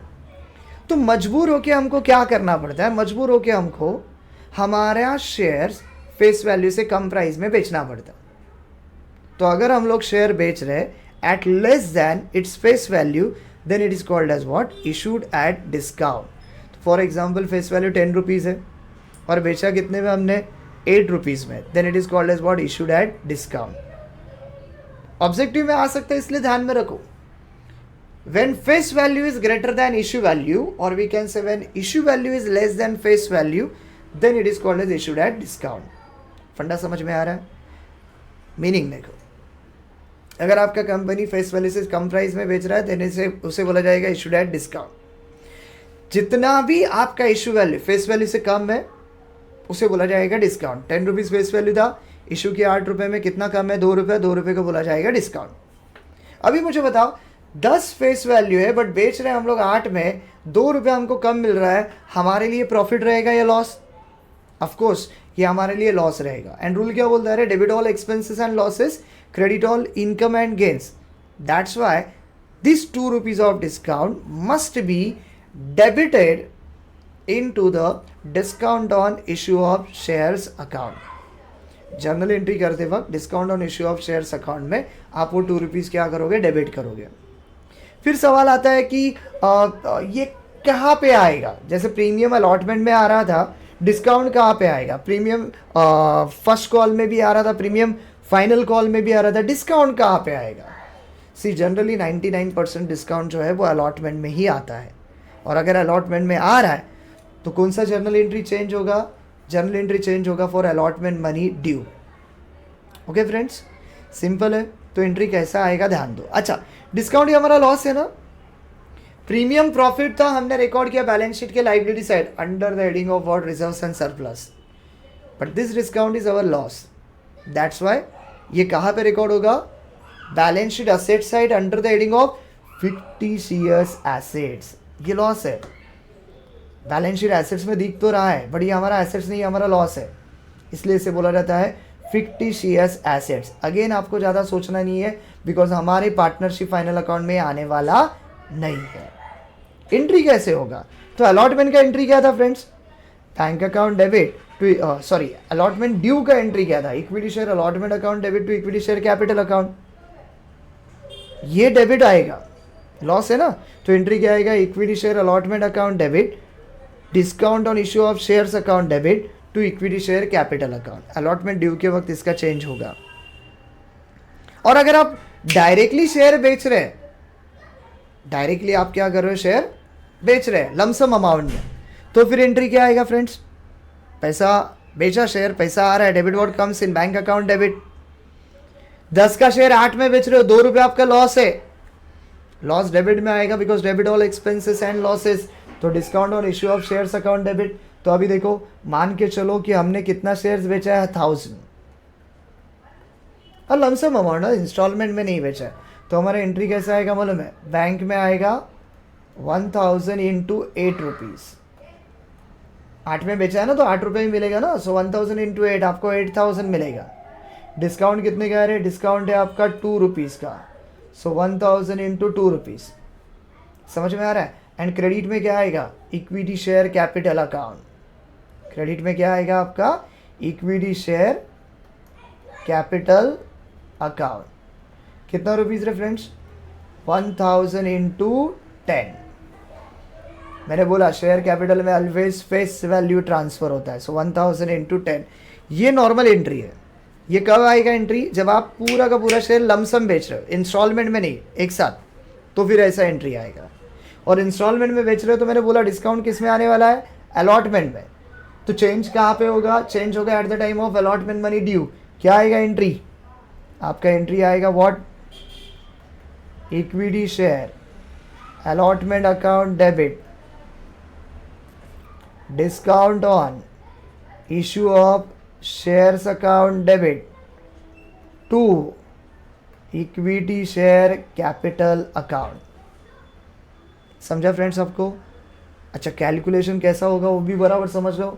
तो मजबूर होके हमको क्या करना पड़ता है, मजबूर होके हमको हमारा शेयर्स फेस वैल्यू से कम प्राइस में बेचना पड़ता है। तो अगर हम लोग शेयर बेच रहे at less than its face value, then it is called as what, issued at discount. For example face value 10 rupees है और बेचा कितने में हमने 8 रुपीज़ में, then it is called as what, issued at discount. Objective में आ सकता है इसलिए ध्यान में रखो, when face value is greater than issue value, or we can say when issue value is less than face value, then it is called as issued at discount। फंडा समझ में आ रहा है, मीनिंग देखो, अगर आपका कंपनी फेस वैल्यू से कम price में बेच रहा है देने से उसे बोला जाएगा इशूड एट डिस्काउंट। जितना भी आपका इशू वैल्यू फेस वैल्यू से कम है उसे बोला जाएगा डिस्काउंट। 10 रुपीज़ फेस वैल्यू था, इशू किया 8 रुपये में, कितना कम है 2 रुपये, 2 रुपये को बोला जाएगा डिस्काउंट। अभी मुझे बताओ 10 फेस वैल्यू है बट बेच रहे हैं हम लोग 8 में, 2 रुपये हमको कम मिल रहा है, हमारे लिए प्रॉफिट रहेगा या लॉस? ऑफकोर्स ये हमारे लिए लॉस रहेगा। एंड रूल क्या बोलता है, debit all expenses and losses, credit all income and gains. That's why this 2 rupees of discount must be debited into the discount on issue of shares account। Journal entry करते वक्त discount on issue of shares account में आप वो 2 rupees क्या करोगे, debit करोगे। फिर सवाल आता है कि ये कहाँ पे आएगा, जैसे प्रीमियम अलॉटमेंट में आ रहा था, डिस्काउंट कहाँ पे आएगा? प्रीमियम फर्स्ट कॉल में भी आ रहा था, प्रीमियम फाइनल कॉल में भी आ रहा था, डिस्काउंट कहाँ पे आएगा? सी जनरली 99% डिस्काउंट जो है वो अलॉटमेंट में ही आता है, और अगर अलॉटमेंट में आ रहा है तो कौन सा जर्नल एंट्री चेंज होगा? जर्नल एंट्री चेंज होगा for allotment money due. Okay friends, simple है। तो एंट्री कैसा आएगा ध्यान दो। अच्छा, डिस्काउंट ही हमारा लॉस है ना, प्रीमियम प्रॉफिट था, हमने रिकॉर्ड किया बैलेंस शीट के liability side under the heading of what reserves and surplus, but this discount is our loss, that's why ये कहाँ पे रिकॉर्ड होगा? Balance sheet asset side under the heading of fictitious assets. ये loss है, balance sheet assets में दिख तो रहा है बट ये हमारा एसेट्स नहीं, हमारा लॉस है, इसलिए इसे बोला जाता है फिक्टिशियस एसेट्स। अगेन आपको ज़्यादा सोचना नहीं है बिकॉज हमारे पार्टनरशिप फाइनल अकाउंट में आने वाला नहीं है। एंट्री कैसे होगा? तो अलॉटमेंट का एंट्री क्या था friends? Bank account debit to allotment due का एंट्री क्या था? Equity share allotment account debit to equity share capital account. ये डेबिट आएगा, लॉस है ना, तो एंट्री क्या आएगा? Equity share allotment account debit discount on issue of shares account debit to equity share capital account. Allotment due के वक्त इसका चेंज होगा। और अगर आप डायरेक्टली शेयर बेच रहे हैं, डायरेक्टली आप क्या कर रहे हो? शेयर बेच रहे हैं लमसम अमाउंट में, तो फिर एंट्री क्या आएगा फ्रेंड्स? पैसा बेचा, शेयर पैसा आ रहा है, debit what comes in bank account debit. 10 का शेयर 8 में बेच रहे हो, 2 रुपये आपका लॉस है, लॉस डेबिट में आएगा because debit all expenses and losses. तो discount on issue of shares account debit. तो अभी देखो, मान के चलो कि हमने कितना शेयर्स बेचा है? 1000, और लमसम अमाउंट है, इंस्टॉलमेंट में नहीं बेचा है, तो हमारा एंट्री कैसा आएगा मालूम है? बैंक में आएगा 1000 इंटू 8 रुपीज़। 8 में बेचा है ना, तो 8 रुपये ही मिलेगा ना, सो 1000 इंटू 8 आपको 8000 मिलेगा। डिस्काउंट कितने का है? डिस्काउंट है आपका 2 रुपीज़ का, सो 1000 इंटू 2 रुपीज़। समझ में आ रहा है? एंड क्रेडिट में क्या आएगा? Equity share capital account. Credit में क्या आएगा आपका? Equity share capital account. कितना रुपीज़ रे फ्रेंड्स? 1000 इंटू 10। मैंने बोला शेयर कैपिटल में ऑलवेज फेस वैल्यू ट्रांसफर होता है, सो 1000 इंटू 10। ये नॉर्मल एंट्री है। ये कब आएगा एंट्री? जब आप पूरा का पूरा शेयर लमसम बेच रहे हो, इंस्टॉलमेंट में नहीं, एक साथ, तो फिर ऐसा एंट्री आएगा। और इंस्टॉलमेंट में बेच रहे हो तो मैंने बोला डिस्काउंट किस में आने वाला है? अलॉटमेंट में। तो चेंज कहाँ पे होगा? चेंज होगा at the time of allotment money due. क्या आएगा एंट्री? आपका एंट्री आएगा what? Equity share allotment account debit discount on issue of shares account debit to equity share capital account. समझा फ्रेंड्स आपको? अच्छा, कैलकुलेशन कैसा होगा वो भी बराबर समझ लो।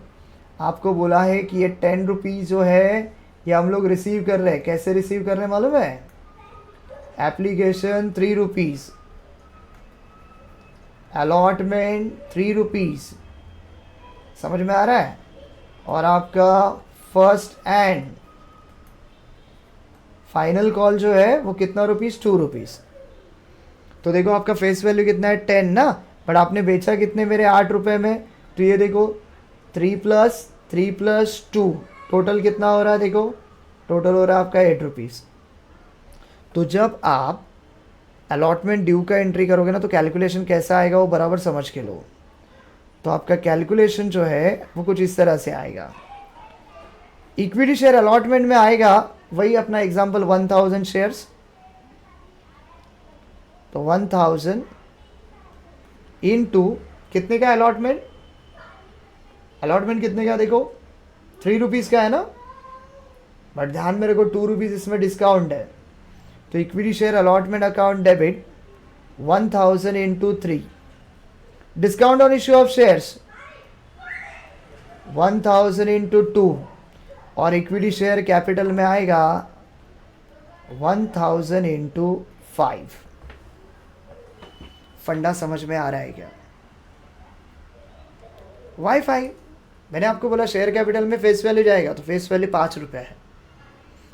आपको बोला है कि ये 10 रुपीज़ जो है ये हम लोग रिसीव कर रहे हैं। कैसे रिसीव कर रहे हैं मालूम है? Application 3 rupees, allotment 3 rupees. समझ में आ रहा है? और आपका फर्स्ट एंड फाइनल कॉल जो है वो कितना रुपीज़? 2 रुपीज़। तो देखो आपका फेस वैल्यू कितना है? 10 ना, बट आपने बेचा कितने मेरे? 8 रुपये में। तो ये देखो 3 प्लस 2 टोटल कितना हो रहा है? देखो टोटल हो रहा है आपका 8 रुपीज़। तो जब आप अलॉटमेंट ड्यू का एंट्री करोगे ना, तो कैलकुलेशन कैसा आएगा वो बराबर समझ के लो। तो आपका कैलकुलेशन जो है वो कुछ इस तरह से आएगा। इक्विटी शेयर अलॉटमेंट में आएगा वही अपना एग्जाम्पल 1000 शेयर्स, तो 1000 इंटू कितने का अलॉटमेंट? अलॉटमेंट कितने का? देखो 3 रुपीज़ का है ना, बट ध्यान में रखो 2 रुपीज़ इसमें डिस्काउंट है। तो equity share allotment account debit 1000 into 3, discount on issue of shares 1000 into 2, और इक्विटी शेयर कैपिटल में आएगा 1000 इंटू 5। फंडा समझ में आ रहा है क्या? वाईफाई मैंने आपको बोला शेयर कैपिटल में फेस वैल्यू जाएगा, तो फेस वैल्यू 5 रुपये है,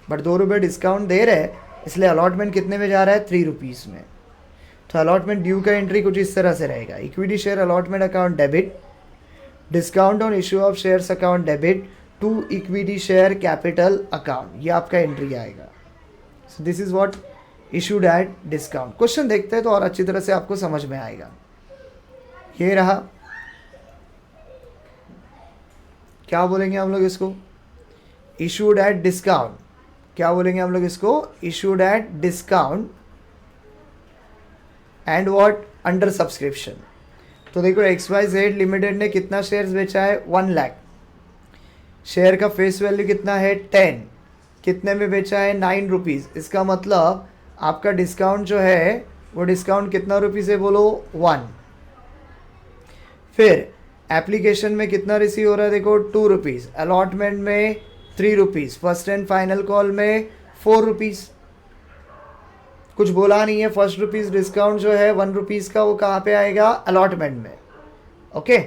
बट 2 रुपये डिस्काउंट दे रहे हैं, इसलिए अलॉटमेंट कितने में जा रहा है? 3 रुपीज़ में। तो अलॉटमेंट ड्यू का एंट्री कुछ इस तरह से रहेगा। Equity share allotment account debit discount on issue of shares account debit to equity share capital account, ये आपका एंट्री आएगा. So this is what issued at discount. Question देखते हैं तो और अच्छी तरह से आपको समझ में आएगा. ये रहा, क्या बोलेंगे हम लोग इसको, इशूड एट डिस्काउंट. क्या बोलेंगे हम लोग इसको, issued at discount and what, under subscription. तो देखो XYZ लिमिटेड ने कितना शेयर्स बेचा है, 1 लाख. शेयर का फेस वैल्यू कितना है, 10. कितने में बेचा है, 9 रुपीज़. इसका मतलब आपका डिस्काउंट जो है वो डिस्काउंट कितना रुपीज़ है, बोलो 1. फिर एप्लीकेशन में कितना रिसीव हो रहा है, देखो 2 रुपीज़. अलॉटमेंट में 3 rupees. First and final call में 4 रुपीज़. कुछ बोला नहीं है. फर्स्ट रुपीज़ डिस्काउंट जो है 1 रुपीज़ का, वो कहाँ पे आएगा, अलॉटमेंट में. ओके,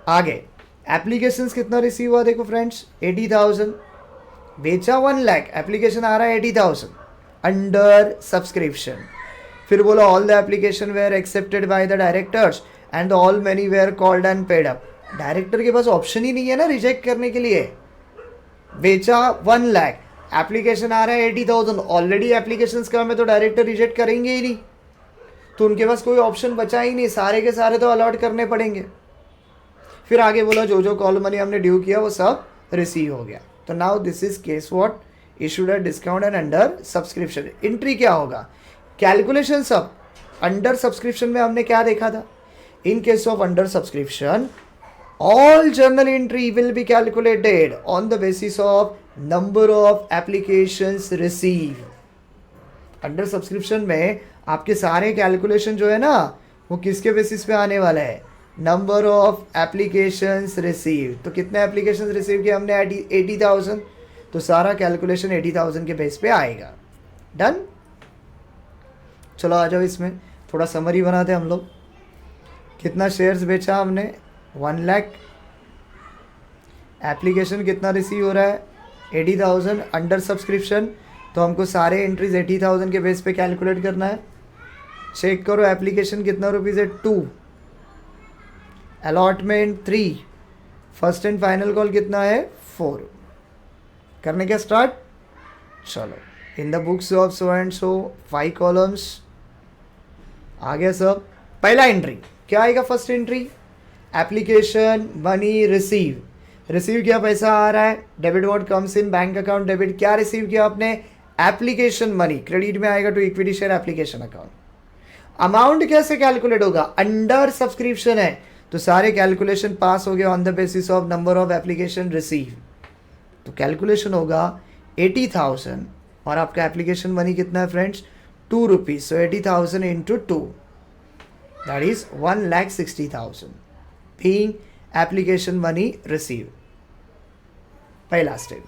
आगे एप्लीकेशंस कितना रिसीव हुआ, देखो फ्रेंड्स 80,000. बेचा 1 लाख, एप्लीकेशन आ रहा है 80,000 अंडर सब्सक्रिप्शन. फिर बोला all the application were accepted by the directors and all money were called and paid up. Director के पास ऑप्शन ही नहीं है ना रिजेक्ट करने के लिए. बेचा 1 लाख, एप्लीकेशन आ रहा है 80,000. ऑलरेडी एप्लीकेशंस का में तो डायरेक्टर रिजेक्ट करेंगे ही नहीं, तो उनके पास कोई ऑप्शन बचा ही नहीं. सारे के सारे तो अलॉट करने पड़ेंगे. फिर आगे बोला जो जो कॉल मनी हमने ड्यू किया वो सब रिसीव हो गया. तो now this is case what, issued at discount and under subscription. Entry क्या होगा, कैलकुलेशन. सब अंडर सब्सक्रिप्शन में हमने क्या देखा था, in case of under subscription all journal entry will be calculated on the basis of number of applications received. Under subscription में आपके सारे कैलकुलेशन जो है ना वो किसके बेसिस पे आने वाला है, नंबर ऑफ एप्लीकेशंस रिसीव. तो कितने एप्लीकेशंस रिसीव किए हमने, 80,000. तो सारा कैलकुलेशन 80,000 के बेस पे आएगा. डन. चलो आ जाओ, इसमें थोड़ा समरी बनाते हैं हम लोग. कितना शेयर्स बेचा हमने, 1 लाख. एप्लीकेशन कितना रिसीव हो रहा है, 80,000 अंडर सब्सक्रिप्शन. तो हमको सारे एंट्रीज 80,000 के बेस पे कैलकुलेट करना है. चेक करो एप्लीकेशन कितना रुपीज़ है, 2. Allotment 3. First and final call कितना है, 4. करने क्या स्टार्ट. चलो, in the books of so and so 5 columns आ गया सब. पहला एंट्री क्या आएगा, first entry application money receive. Receive किया, पैसा आ रहा है, debit what comes in bank account debit. क्या रिसीव किया आपने, एप्लीकेशन मनी. क्रेडिट में आएगा to equity share application account. Amount कैसे कैलकुलेट होगा, अंडर सब्सक्रिप्शन है तो सारे कैलकुलेशन पास हो गए on the basis of number of application receive. तो कैलकुलेशन होगा 80,000 और आपका एप्लीकेशन मनी कितना है friends, 2 rupees. So 80,000 into 2 that is 1,60,000 being application money receive. पहला स्टेप.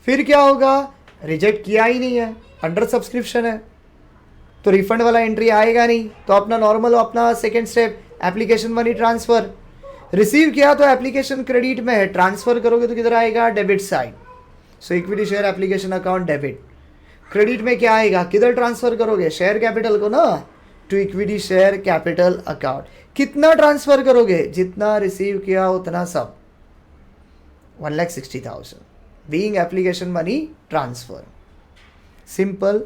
फिर क्या होगा, रिजेक्ट किया ही नहीं है, अंडर सब्सक्रिप्शन है तो रिफंड वाला एंट्री आएगा नहीं. तो अपना नॉर्मल अपना second step application money transfer. Receive किया तो एप्लीकेशन क्रेडिट में है, ट्रांसफर करोगे तो किधर आएगा, debit side. So equity share application account debit. Credit में क्या आएगा, किधर ट्रांसफर करोगे, शेयर कैपिटल को ना, to equity share capital account. कितना ट्रांसफर करोगे, जितना रिसीव किया उतना सब, 1,60,000 being application money transfer. Simple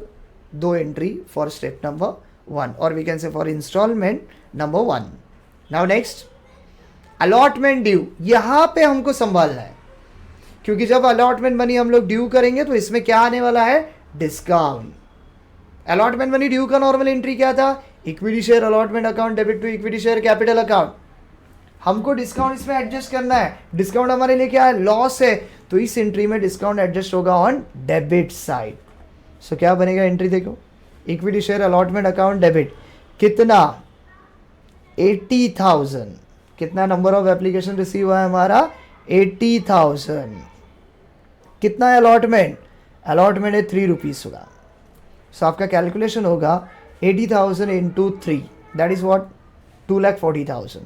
2 entry for step number 1 और we can say for installment number 1. Now next allotment due. यहां पे हमको संभालना है क्योंकि जब अलॉटमेंट मनी हम लोग ड्यू करेंगे तो इसमें क्या आने वाला है, डिस्काउंट. अलॉटमेंट मनी ड्यू का नॉर्मल एंट्री क्या था, equity share allotment account debit to equity share capital account. हमको डिस्काउंट इसमें एडजस्ट करना है. डिस्काउंट हमारे लिए क्या है, लॉस है, तो इस एंट्री में डिस्काउंट एडजस्ट होगा ऑन डेबिट साइड. सो क्या बनेगा एंट्री, देखो equity share allotment account debit. कितना, 80,000. कितना नंबर ऑफ एप्लीकेशन रिसीव हुआ है हमारा, 80,000. कितना है अलॉटमेंट, अलॉटमेंट है 3 रुपीज़ होगा. सो आपका कैलकुलेशन होगा 80,000 इंटू 3 दैट इज व्हाट, 2,40,000.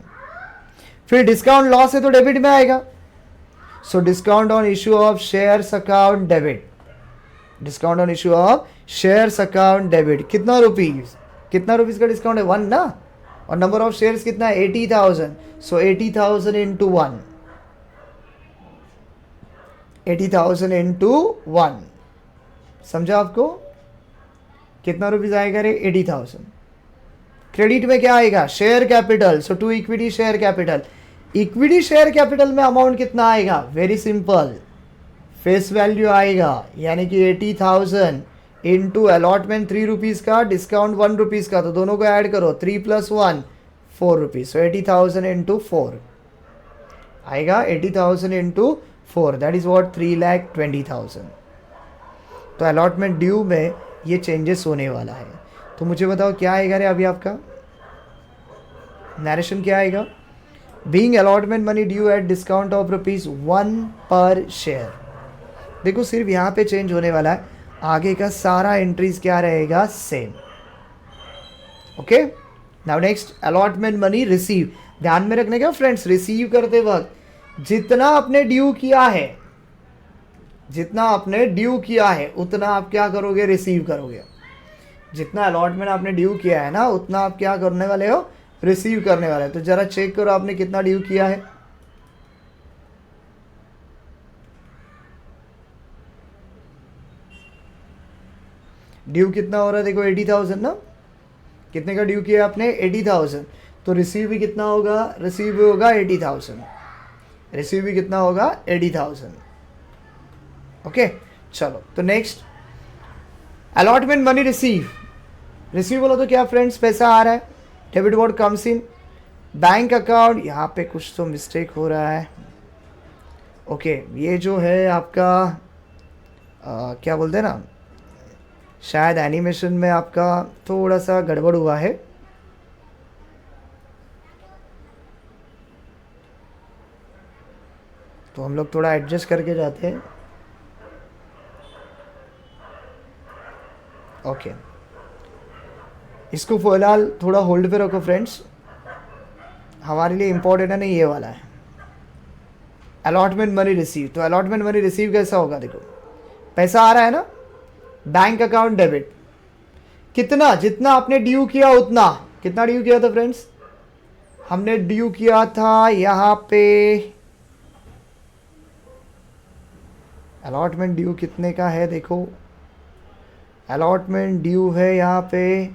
फिर डिस्काउंट लॉस है तो डेबिट में आएगा. So discount on issue of shares account debit. Discount on issue of shares account debit. कितना रुपीज, कितना रुपीज का डिस्काउंट है, 1 ना, और नंबर ऑफ शेयर्स कितना है, 80,000. सो 80,000 इंटू 1 80,000 इंटू 1, समझा आपको? कितना रुपीज आएगा रे? 80,000। क्रेडिट में क्या आएगा? Share capital, so to equity share capital. Equity share capital में अमाउंट कितना आएगा? वेरी सिंपल, फेस वैल्यू आएगा, यानी कि 80,000 इंटू अलॉटमेंट 3 रुपीज़ का, डिस्काउंट 1 रुपीज़ का, तो दोनों को ऐड करो, 3 + 1 4 रुपीज़, सो 80,000 इंटू 4 आएगा, 80,000 इंटू 4, दैट इज़ वॉट 3,20,000। तो अलॉटमेंट ड्यू में ये चेंजेस होने वाला है। तो मुझे बताओ क्या आएगा रे अभी आपका नरेशन? क्या आएगा? Being allotment money due at discount of ₹1 पर शेयर। देखो सिर्फ यहाँ पे चेंज होने वाला है, आगे का सारा एंट्रीज क्या रहेगा? Same. Okay, now next allotment money receive. ध्यान में रखने का फ्रेंड्स, रिसीव करते वक्त जितना आपने ड्यू किया है, जितना आपने ड्यू किया है उतना आप क्या करोगे? रिसीव करोगे। जितना अलॉटमेंट आपने ड्यू किया है ना, उतना आप क्या करने वाले हो? रिसीव करने वाले हो। तो जरा चेक करो आपने कितना ड्यू किया है। ड्यू कितना हो रहा है? देखो 80,000 ना, कितने का ड्यू किया आपने? 80,000। तो रिसीव भी कितना होगा? रिसीव भी होगा 80,000। रिसीव भी कितना होगा? 80,000। ओके, चलो तो next allotment money receive. Receive बोलो तो क्या फ्रेंड्स? पैसा आ रहा है, debit word comes in bank account. यहाँ पे कुछ तो मिस्टेक हो रहा है। ओके, ये जो है आपका क्या बोलते हैं ना, शायद एनिमेशन में आपका थोड़ा सा गड़बड़ हुआ है। तो हम लोग थोड़ा एडजस्ट करके जाते हैं। ओके, इसको फिलहाल थोड़ा होल्ड पे रखो फ्रेंड्स, हमारे लिए इंपॉर्टेंट है ना ये वाला है अलॉटमेंट मनी रिसीव। तो अलॉटमेंट मनी रिसीव कैसा होगा? देखो पैसा आ रहा है ना, बैंक अकाउंट डेबिट, कितना? जितना आपने ड्यू किया उतना। कितना ड्यू किया था फ्रेंड्स? हमने ड्यू किया था यहाँ पे, अलॉटमेंट ड्यू कितने का है? देखो अलॉटमेंट ड्यू है यहाँ पे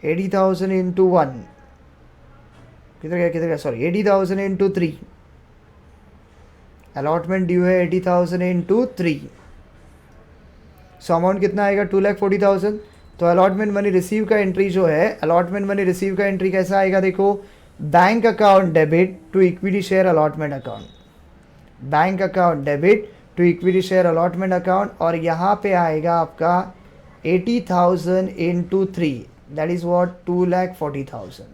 80,000 इंटू 1, किधर गया सॉरी 80,000 इंटू 3। अलॉटमेंट ड्यू है 80,000 इंटू 3, सो अमाउंट कितना आएगा? 2,40,000। तो अलॉटमेंट मनी रिसीव का एंट्री जो है, अलॉटमेंट मनी रिसीव का एंट्री कैसा आएगा? देखो bank account debit to equity share allotment account, bank account debit to equity share allotment account, और यहाँ पे आएगा आपका 80,000 इंटू 3, दैट इज वॉट 2,40,000।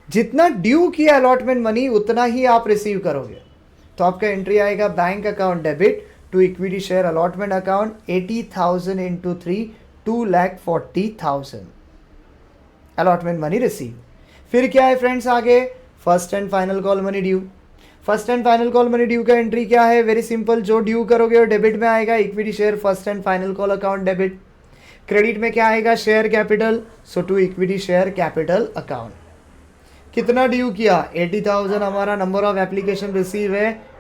जितना ड्यू किया अलॉटमेंट मनी उतना ही आप रिसीव करोगे। तो आपका एंट्री आएगा bank account debit to equity share allotment account 80,000 into 3, 2,40,000 allotment money receive. फिर क्या है फ्रेंड्स आगे? First and final call money due. First and final call money due का एंट्री क्या है? वेरी सिंपल, जो ड्यू करोगे वो डेबिट में आएगा, equity share first and final call account debit. Credit में क्या आएगा? Share capital, so to equity share capital account. कितना ड्यू किया? 80,000 हमारा नंबर ऑफ एप्लीकेशन रिसीव है,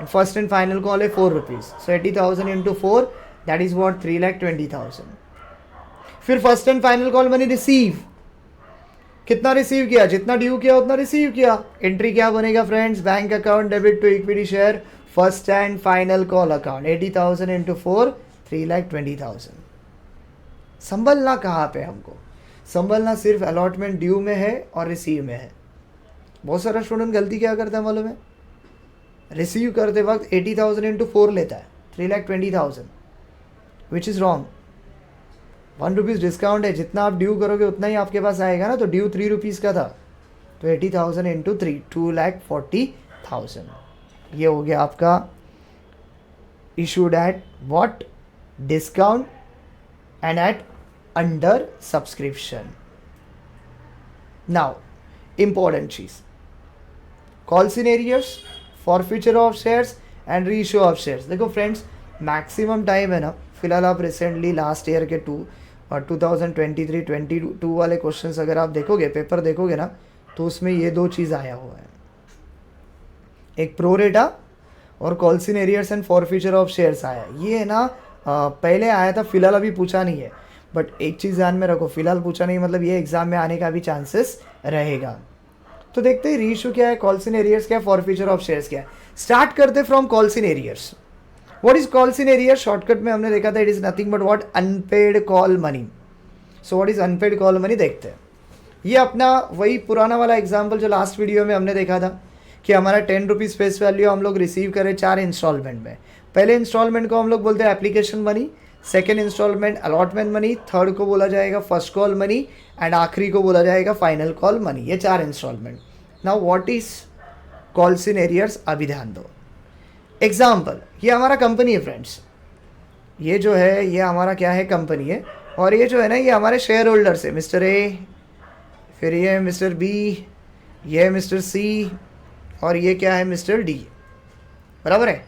फर्स्ट एंड फाइनल कॉल है 4 rupees, so 80,000 into 4, that is what 3,20,000। फिर first and final call money receive, कितना रिसीव किया? जितना ड्यू किया उतना रिसीव किया। एंट्री क्या बनेगा friends? Bank account debit to equity share first and final call account 80,000 into 4, 3,20,000। संभलना कहाँ पे हमको? संभलना सिर्फ अलॉटमेंट ड्यू में है और रिसीव में है। बहुत सारा स्टूडेंट गलती क्या करता है मालूम है? रिसीव करते वक्त 80,000 इंटू 4 लेता है, 3,20,000, which is wrong. 1 rupees discount है, जितना आप ड्यू करोगे उतना ही आपके पास आएगा ना। तो ड्यू 3 रुपीज़ का था, तो 80,000 इंटू 3, 2,40,000। ये हो गया आपका issued at what? Discount and at under subscription. Now important चीज, call scenarios, forfeiture of shares and reissue of shares. देखो फ्रेंड्स, मैक्सिमम टाइम है ना, फिलहाल आप रिसेंटली लास्ट ईयर के 2023-22 वाले क्वेश्चंस अगर आप देखोगे, पेपर देखोगे ना, तो उसमें ये दो चीज़ आया हुआ है, एक प्रो रेटा और calls in arrears and forfeiture of shares आया। ये है ना पहले आया था, फिलहाल अभी पूछा नहीं है, बट एक चीज़ ध्यान में रखो, फिलहाल पूछा नहीं मतलब ये एग्जाम में आने का भी चांसेस रहेगा। तो देखते हैं रीइशू क्या है, कॉल्स इन एरियर्स क्या है, फॉरफीचर ऑफ शेयर्स क्या है। स्टार्ट करते from calls in arrears. What is calls in arrears? Shortcut में हमने देखा था it is nothing but what, unpaid call money. So what is unpaid call money देखते हैं। ये अपना वही पुराना वाला एग्जाम्पल जो लास्ट वीडियो में हमने देखा था कि हमारा 10 रुपीज़ फेस वैल्यू हम लोग रिसीव करें 4 इंस्टॉलमेंट में। पहले इंस्टॉलमेंट को हम लोग बोलते हैं application money, second installment allotment money, third को बोला जाएगा फर्स्ट कॉल मनी एंड आखिरी को बोला जाएगा फाइनल कॉल मनी। ये 4 installment. Now what is calls in arrears? अभी ध्यान दो। एग्जाम्पल, ये हमारा कंपनी है फ्रेंड्स, ये जो है ये हमारा क्या है, कंपनी है, और ये जो है ना ये हमारे शेयर होल्डर्स है, मिस्टर ए, फिर ये है मिस्टर बी, ये है मिस्टर सी, और ये क्या है मिस्टर डी। बराबर है।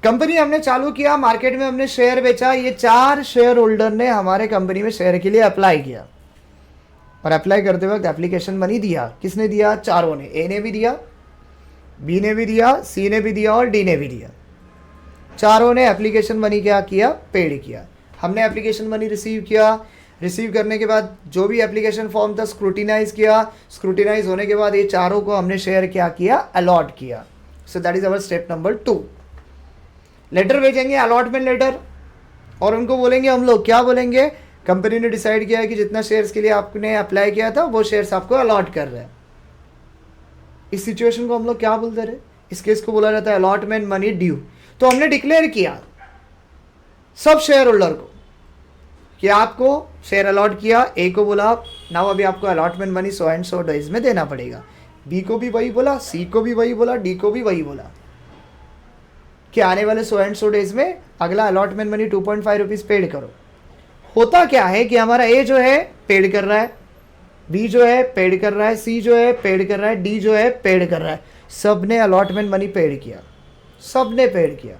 कंपनी हमने चालू किया, मार्केट में हमने शेयर बेचा, ये 4 शेयर होल्डर ने हमारे कंपनी में शेयर के लिए अप्लाई किया, और अप्लाई करते वक्त एप्लीकेशन मनी दिया। किसने दिया? चारों ने। ए ने भी दिया, बी ने भी दिया, सी ने भी दिया और डी ने भी दिया। चारों ने एप्लीकेशन मनी क्या किया? पेड किया। हमने एप्लीकेशन मनी रिसीव किया। रिसीव करने के बाद जो भी एप्लीकेशन फॉर्म था स्क्रूटिनाइज किया। स्क्रूटिनाइज होने के बाद ये चारों को हमने शेयर क्या किया? अलॉट किया। So that is our step number 2। Letter भेजेंगे, अलॉटमेंट लेटर, और उनको बोलेंगे, हम लोग क्या बोलेंगे, कंपनी ने डिसाइड किया है कि जितना शेयर्स के लिए आपने अप्लाई किया था वो शेयर्स आपको अलॉट कर रहे हैं। इस सिचुएशन को हम लोग क्या बोलते रहे? इस केस को बोला जाता है अलॉटमेंट मनी ड्यू। तो हमने डिक्लेयर किया सब शेयर होल्डर को कि आपको शेयर अलॉट किया। ए को बोला नाउ अभी आपको allotment money so and so days में देना पड़ेगा। बी को भी वही बोला, सी को भी वही बोला, डी को भी वही बोला कि आने वाले सो एंड सो डेज में अगला अलॉटमेंट मनी 2.5 रुपीज़ पेड करो। होता क्या है कि हमारा ए जो है पेड कर रहा है, बी जो है पेड कर रहा है, सी जो है पेड कर रहा है, डी जो है पेड कर रहा है। सब ने अलॉटमेंट मनी पेड किया, सब ने पेड किया।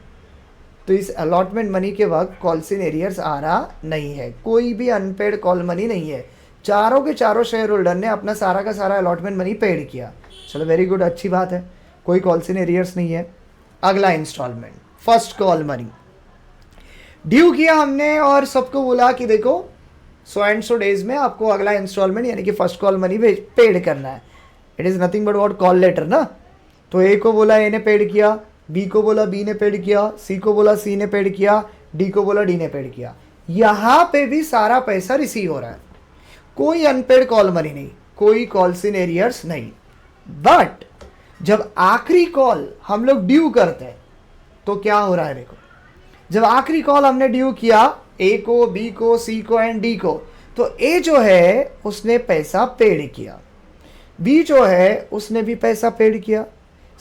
तो इस अलॉटमेंट मनी के वक्त कॉल्स इन एरियर्स आ रहा नहीं है, कोई भी अनपेड कॉल मनी नहीं है। चारों के चारों शेयर होल्डर ने अपना सारा का सारा अलॉटमेंट मनी पेड किया। चलो वेरी गुड, अच्छी बात है, कोई कॉल्स इन एरियर्स नहीं है। अगला installment first call money due किया हमने और सबको बोला कि देखो सो एंड सो डेज में आपको अगला इंस्टॉलमेंट यानी कि फर्स्ट कॉल मनी पेड करना है। It is nothing but what, call letter ना। तो ए को बोला ए ने पेड किया, बी को बोला बी ने पेड किया, सी को बोला सी ने पेड किया, डी को बोला डी ने पेड किया। यहाँ पे भी सारा पैसा रिसीव हो रहा है, कोई अनपेड कॉल मनी नहीं, कोई कॉल्स इन एरियर्स नहीं। बट जब आखिरी कॉल हम लोग ड्यू करते हैं तो क्या हो रहा है देखो, जब आखिरी कॉल हमने ड्यू किया ए को, बी को, सी को एंड डी को, तो ए जो है उसने पैसा पेड किया, बी जो है उसने भी पैसा पेड किया,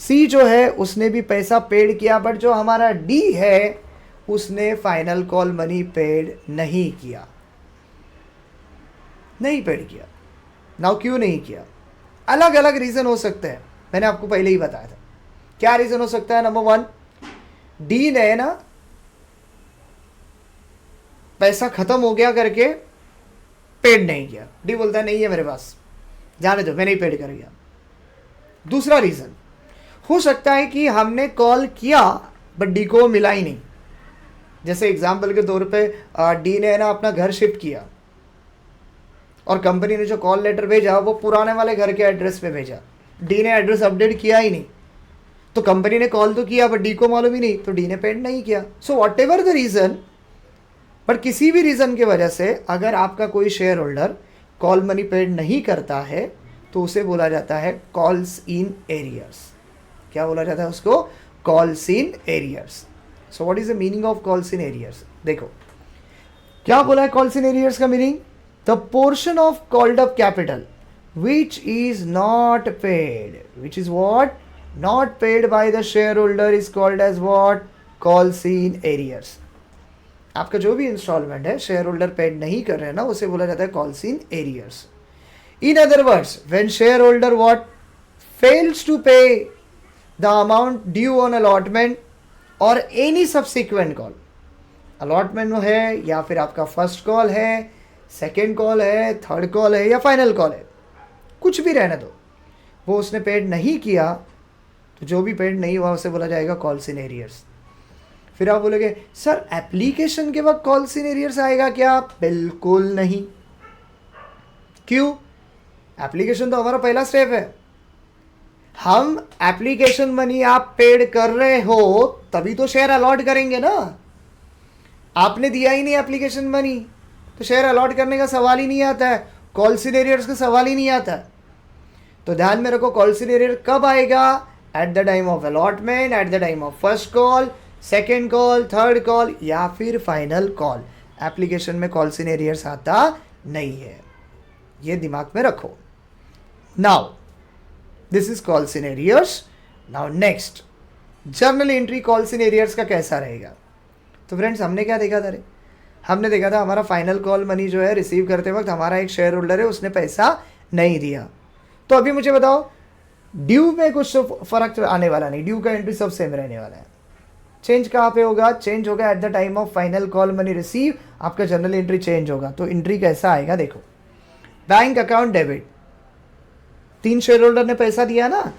सी जो है उसने भी पैसा पेड किया, बट जो हमारा डी है उसने फाइनल कॉल मनी पेड नहीं किया, नहीं पेड किया। नाउ क्यों नहीं किया? अलग अलग रीज़न हो सकते हैं, मैंने आपको पहले ही बताया था। क्या रीज़न हो सकता है? नंबर 1, डी ने ना पैसा खत्म हो गया करके पेड नहीं किया। डी बोलता है नहीं है मेरे पास, जाने दो, मैं नहीं पेड कर गया। दूसरा रीज़न हो सकता है कि हमने कॉल किया बट डी को मिला ही नहीं। जैसे एग्जाम्पल के तौर पे डी ने ना अपना घर शिफ्ट किया और कंपनी ने जो कॉल लेटर भेजा वो पुराने वाले घर के एड्रेस पे भेजा, डी ने एड्रेस अपडेट किया ही नहीं। तो कंपनी ने कॉल तो किया बट डी को मालूम ही नहीं, तो डी ने पेड नहीं किया। So what ever the reason, but किसी भी रीज़न की वजह से अगर आपका कोई share holder call money paid नहीं करता है तो उसे बोला जाता है कॉल्स इन एरियर्स। क्या बोला जाता है उसको? Calls in arrears. So what is the meaning of calls in arrears? देखो क्या बोला है कॉल्स इन एरियर्स का meaning, the portion of called up capital which is not paid, which is what, not paid by the share holder is called as what, calls in arrears. आपका जो भी instalment है share holder paid नहीं कर रहे हैं ना, उसे बोला जाता है calls in arrears. In other words, when share holder what, fails to pay the amount due on allotment or any subsequent call, allotment है या फिर आपका फर्स्ट कॉल है, सेकेंड कॉल है, थर्ड कॉल है या फाइनल कॉल है, कुछ भी रहने दो, वो उसने पेड नहीं किया तो जो भी पेड नहीं हुआ उसे बोला जाएगा कॉल्स इन एरियर्स। फिर आप बोलोगे सर एप्लीकेशन के बाद कॉल्स इन एरियर्स आएगा क्या? बिल्कुल नहीं। क्यों? एप्लीकेशन तो हमारा पहला स्टेप है। हम एप्लीकेशन मनी आप पेड कर रहे हो तभी तो शेयर अलॉट करेंगे ना। आपने दिया ही नहीं एप्लीकेशन मनी तो शेयर अलॉट करने का सवाल ही नहीं आता है, कॉल्स इन एरियर्स का सवाल ही नहीं आता है। तो ध्यान में रखो, कॉल्स इन एरियर कब आएगा? Eight the time of allotment, eight the time of first call, second call, third call या फिर फाइनल कॉल। एप्लीकेशन में कॉल्स इन एरियर्स आता नहीं है, ये दिमाग में रखो। Now this is calls in arrears. Now next, journal entry calls in arrears का कैसा रहेगा? तो फ्रेंड्स हमने क्या देखा था रे? हमने देखा था हमारा फाइनल कॉल मनी जो है रिसीव करते वक्त हमारा एक शेयर होल्डर है, उसने पैसा नहीं दिया। तो अभी मुझे बताओ, ड्यू में कुछ फर्क आने वाला नहीं, ड्यू का एंट्री सब सेम रहने वाला है। चेंज कहाँ पे होगा? चेंज होगा at the time of final call money receive, आपका जर्नल एंट्री चेंज होगा। तो एंट्री कैसा आएगा देखो, bank account debit, 3 share holder ने पैसा दिया ना,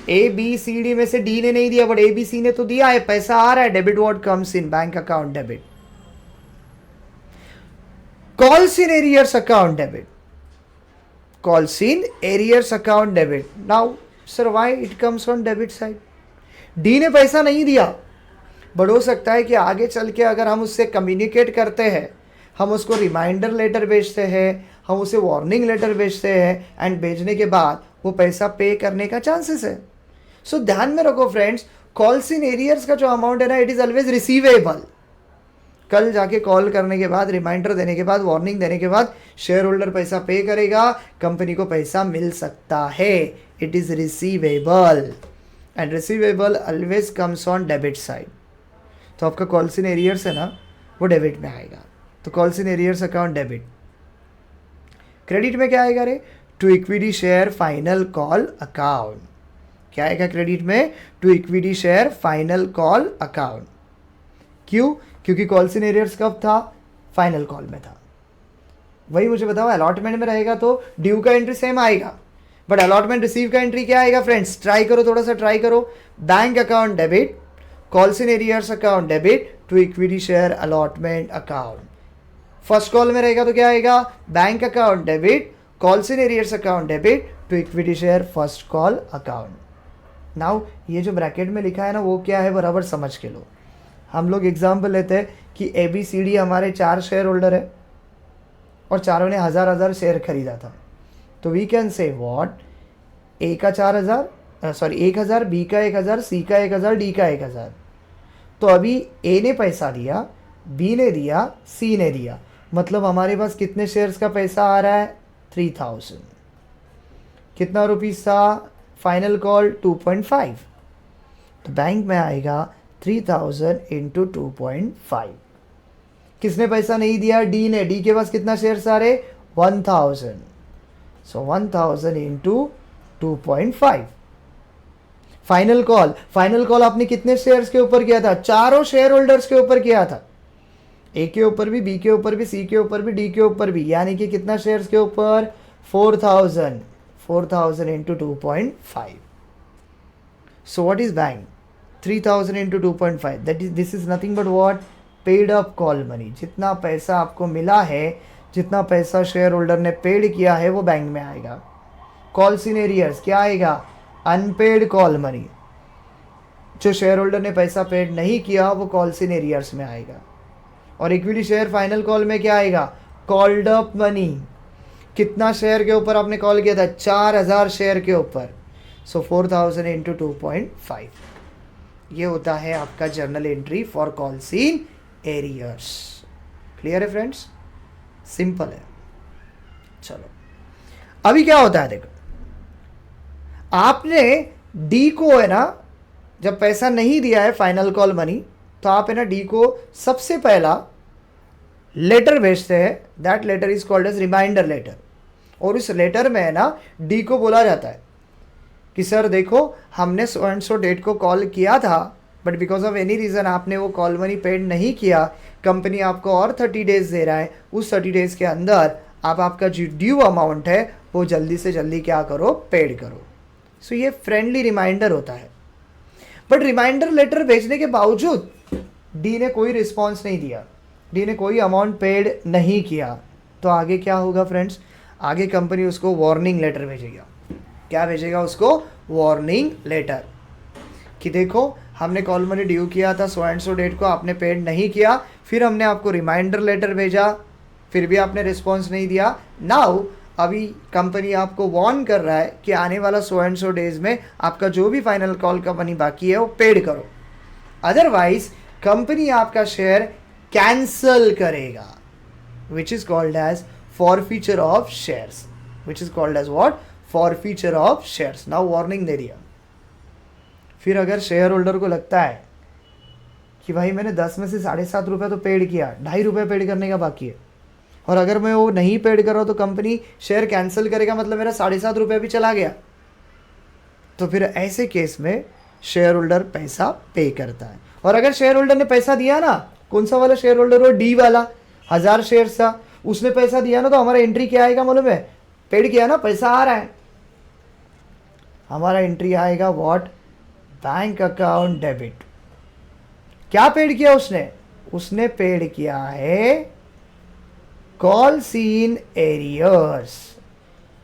ए बी सी डी में से डी ने नहीं दिया बट ए बी सी ने तो दिया है, पैसा आ रहा है, debit what comes in bank account debit. Calls in arrears account debit, calls in arrears account debit. Now sir why it comes on debit side? D ने पैसा नहीं दिया बट हो सकता है कि आगे चल के अगर हम उससे कम्युनिकेट करते हैं, हम उसको रिमाइंडर लेटर भेजते हैं, हम उसे वार्निंग लेटर भेजते हैं एंड भेजने के बाद वो पैसा पे करने का चांसेस है। सो ध्यान में रखो फ्रेंड्स, कॉल्स इन एरियर्स का जो अमाउंट है ना, इट इज ऑलवेज रिसीवेबल। कल जाके कॉल करने के बाद, रिमाइंडर देने के बाद, वार्निंग देने के बाद शेयर होल्डर पैसा पे करेगा, कंपनी को पैसा मिल सकता है। It is receivable and receivable always comes on debit side. तो आपका कॉल्स इन एरियर्स है ना, वो डेबिट में आएगा। तो calls in arrears account debit. Credit में क्या आएगा रे? To equity share final call account. क्या आएगा क्रेडिट में? To equity share final call account. क्यों? क्योंकि कॉल्स इन एरियर्स कब था? फाइनल कॉल में था। वही मुझे बताओ, अलॉटमेंट में रहेगा तो ड्यू का एंट्री सेम आएगा बट अलॉटमेंट रिसीव का एंट्री क्या आएगा फ्रेंड्स? ट्राई करो, थोड़ा सा ट्राई करो। Bank account debit, calls in arrears account debit, to equity share allotment account. First call में रहेगा तो क्या आएगा? Bank account debit, calls in arrears account debit, to equity share first call अकाउंट। नाउ ये जो ब्रैकेट में लिखा है ना, वो क्या है बराबर समझ के लो। हम लोग एग्जाम्पल लेते हैं कि ए बी सी डी हमारे 4 शेयर होल्डर है और चारों ने 1000 शेयर खरीदा था। तो वी कैन से व्हाट, ए का 1000, बी का 1000, सी का 1000, डी का 1000। तो अभी ए ने पैसा दिया, बी ने दिया, सी ने दिया, मतलब हमारे पास कितने शेयर्स का पैसा आ रहा है? 3000। कितना रुपीस था? Final call 2.5। तो बैंक में आएगा 3000 इंटू 2.5। किसने पैसा नहीं दिया? डी ने। डी के पास कितना शेयर्स आ रहे? 1000। सो 1000 इंटू 2.5। फाइनल कॉल आपने कितने शेयर्स के ऊपर किया था? चारों शेयर होल्डर्स के ऊपर किया था, ए के ऊपर भी, बी के ऊपर भी, सी के ऊपर भी, डी के ऊपर भी, यानी कि कितना शेयर्स के ऊपर? 4000 into 2.5। So what is bank? 3000 into 2.5, that is, this is nothing but what? Paid up call money. जितना पैसा आपको मिला है, जितना पैसा शेयर होल्डर ने पेड किया है, वो बैंक में आएगा। कॉल्स इन एरियर्स क्या आएगा? Unpaid call money. जो शेयर होल्डर ने पैसा पेड नहीं किया वो कॉल्स इन एरियर्स में आएगा। और इक्विटी शेयर फाइनल कॉल में क्या आएगा? Called up money. कितना शेयर के ऊपर आपने कॉल किया था? 4000 शेयर के ऊपर। सो 4000 इंटू 2.5। ये होता है आपका journal entry for calls in arrears. Clear है फ्रेंड्स? सिंपल है। चलो अभी क्या होता है देखो, आपने डी को है ना, जब पैसा नहीं दिया है फाइनल कॉल मनी, तो आप है ना डी को सबसे पहला लेटर भेजते हैं। That letter is called as reminder letter. और उस लेटर में है ना डी को बोला जाता है कि सर देखो, हमने सो एंड सो डेट को कॉल किया था but because of any reason आपने वो कॉल मनी पेड नहीं किया, कंपनी आपको और 30 डेज दे रहा है। उस 30 डेज के अंदर आप आपका जो ड्यू अमाउंट है वो जल्दी से जल्दी क्या करो? पेड करो। सो ये फ्रेंडली रिमाइंडर होता है। बट रिमाइंडर लेटर भेजने के बावजूद डी ने कोई रिस्पॉन्स नहीं दिया, डी ने कोई अमाउंट पेड नहीं किया, तो आगे क्या होगा फ्रेंड्स? आगे कंपनी उसको वार्निंग लेटर भेजेगा। क्या भेजेगा उसको? वार्निंग लेटर कि देखो हमने कॉल मनी ड्यू किया था सो एंड सो डेट को, आपने पेड नहीं किया, फिर हमने आपको रिमाइंडर लेटर भेजा, फिर भी आपने रिस्पॉन्स नहीं दिया। नाउ अभी कंपनी आपको वार्न कर रहा है कि आने वाला सो एंड सो डेज में आपका जो भी फाइनल कॉल का मनी बाकी है वो पेड करो, अदरवाइज कंपनी आपका शेयर कैंसल करेगा, which is called as forfeiture of shares, which is called as what? Forfeiture of shares. Now warning दे दिया। फिर अगर शेयर होल्डर को लगता है कि भाई मैंने 10 में से 7.5 रुपये तो पेड किया, 2.5 रुपये पेड करने का बाकी है, और अगर मैं वो नहीं पेड कर रहा हूँ तो कंपनी शेयर कैंसिल करेगा, मतलब मेरा 7.5 रुपये भी चला गया, तो फिर ऐसे केस में शेयर होल्डर पैसा पे करता है। और अगर शेयर होल्डर ने पैसा दिया ना, कौन सा वाला शेयर होल्डर? वो डी वाला, 1000 शेयर था, उसने पैसा दिया ना, तो हमारा एंट्री क्या आएगा मालूम है? पेड किया ना, पैसा आ रहा है, हमारा एंट्री आएगा व्हाट? Bank account debit. क्या पेड किया उसने? उसने पेड किया है कॉल सीन एरियर्स,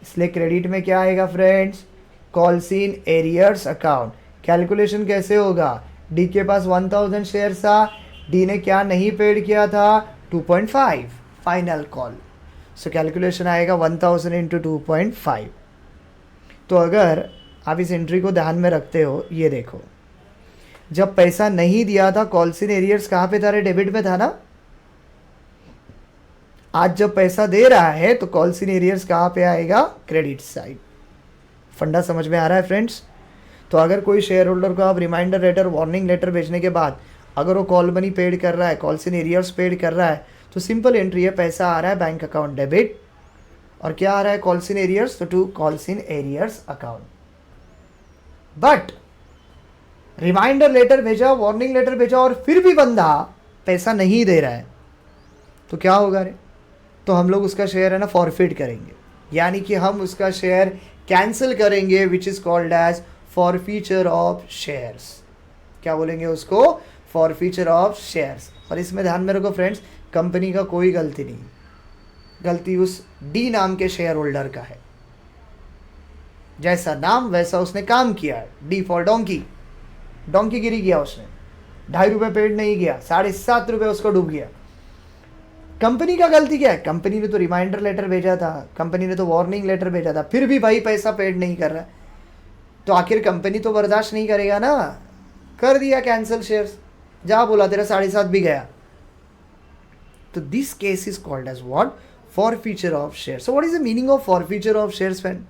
इसलिए क्रेडिट में क्या आएगा friends? Calls in arrears account. Calculation कैसे होगा? डी के पास 1000 शेयर था, डी ने क्या नहीं पेड किया था? 2.5 फाइनल कॉल, सो कैलकुलेशन आएगा 1000 इंटू 2.5। तो अगर आप इस एंट्री को ध्यान में रखते हो, ये देखो, जब पैसा नहीं दिया था कॉल सीन एरियर्स कहाँ पे था रे? डेबिट में था ना। आज जब पैसा दे रहा है तो कॉल सीन एरियर्स कहाँ पे आएगा? Credit side. फंडा समझ में आ रहा है फ्रेंड्स? तो अगर कोई शेयर होल्डर को आप रिमाइंडर लेटर, वार्निंग लेटर भेजने के बाद अगर वो कॉल मनी पेड कर रहा है, कॉल सीन एरियर्स पेड कर रहा है, तो सिंपल एंट्री है, पैसा आ रहा है बैंक अकाउंट डेबिट, और क्या आ रहा है? कॉल सीन एरियर्स, तो to calls in arrears account. But reminder letter भेजा, वार्निंग लेटर भेजा, और फिर भी बंदा पैसा नहीं दे रहा है, तो क्या होगा रे? तो हम लोग उसका शेयर है ना फॉरफिट करेंगे, यानी कि हम उसका शेयर कैंसिल करेंगे, which is called as forfeiture of shares. क्या बोलेंगे उसको? Forfeiture of shares. और इसमें ध्यान में रखो फ्रेंड्स, कंपनी का कोई गलती नहीं, गलती उस डी नाम के शेयर होल्डर का है। जैसा नाम वैसा उसने काम किया है। डी फॉर डोंकी, डोंकी गिरी किया उसने, 2.5 रुपये पेड नहीं किया, 7.5 रुपये उसको डूब गया। कंपनी का गलती क्या है? कंपनी ने तो रिमाइंडर लेटर भेजा था, कंपनी ने तो वार्निंग लेटर भेजा था, फिर भी भाई पैसा पेड नहीं कर रहा है, तो आखिर कंपनी तो बर्दाश्त नहीं करेगा ना, कर दिया कैंसिल शेयर्स, जा बोला तेरा 7.5 भी गया। तो this case is called as what? Forfeiture of share. So what is the meaning of forfeiture of shares friend?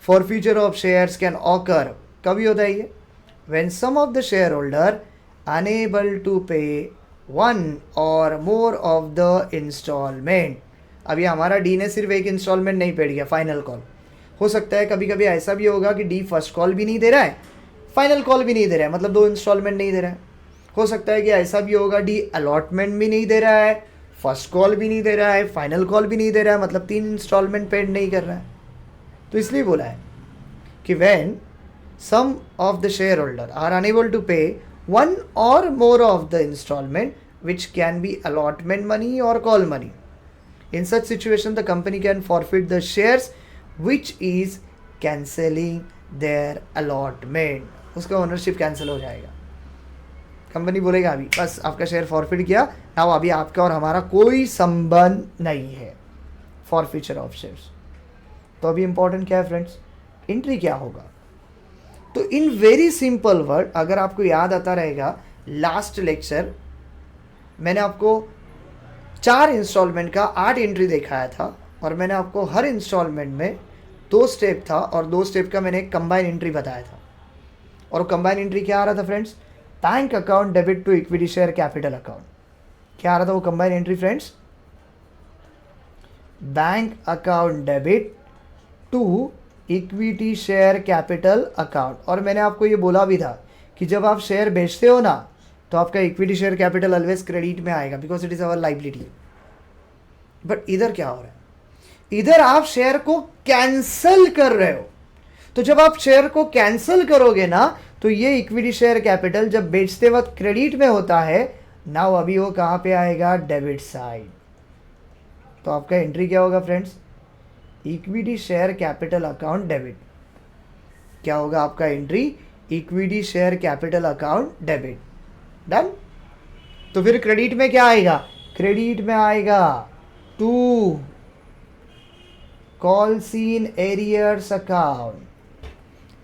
Forfeiture of shares can occur, कभी होता है ये? when some of the shareholder unable to pay one or more of the installment। अभी हमारा D ने सिर्फ एक instalment नहीं पेड किया, फाइनल कॉल। हो सकता है कभी कभी ऐसा भी होगा कि डी फर्स्ट कॉल भी नहीं दे रहा है, फाइनल कॉल भी नहीं दे रहा है, मतलब 2 इंस्टॉलमेंट नहीं दे रहा है। हो सकता है कि ऐसा भी होगा डी अलॉटमेंट भी नहीं दे रहा है, फर्स्ट कॉल भी नहीं दे रहा है, फाइनल कॉल भी नहीं दे रहा है, मतलब 3 इंस्टॉलमेंट पेड नहीं कर रहा है। तो इसलिए बोला है कि when some of the shareholder are unable to pay one or more of the installment which can be allotment money or call money, in such situation the company can forfeit the shares which is cancelling their allotment। उसका ownership cancel हो जाएगा। Company बोलेगा अभी बस आपका share forfeit किया ना, अभी आपका और हमारा कोई संबंध नहीं है। Forfeiture of shares. तो अभी इंपॉर्टेंट क्या है फ्रेंड्स? एंट्री क्या होगा? तो इन वेरी सिंपल वर्ड, अगर आपको याद आता रहेगा लास्ट लेक्चर मैंने आपको 4 इंस्टॉलमेंट का 8 एंट्री दिखाया था, और मैंने आपको हर इंस्टॉलमेंट में 2 स्टेप था, और 2 स्टेप का मैंने एक कंबाइन एंट्री बताया था। और कंबाइन एंट्री क्या आ रहा था friends? Bank account debit to equity share capital account. क्या आ रहा था वो combine entry friends? Bank account debit to equity share capital account. और मैंने आपको ये बोला भी था कि जब आप शेयर बेचते हो ना, तो आपका equity share capital always credit में आएगा, because it is our liability. But इधर क्या हो रहा है? इधर आप शेयर को कैंसल कर रहे हो। तो जब आप शेयर को कैंसल करोगे ना, तो ये इक्विटी शेयर कैपिटल जब बेचते वक्त क्रेडिट में होता है, नाउ अभी वो कहाँ पे आएगा, डेबिट साइड। तो आपका एंट्री क्या होगा friends, equity share capital account debit. क्या होगा आपका entry, equity share capital account debit. Done. तो फिर क्रेडिट में क्या आएगा, क्रेडिट में आएगा to calls in arrears account.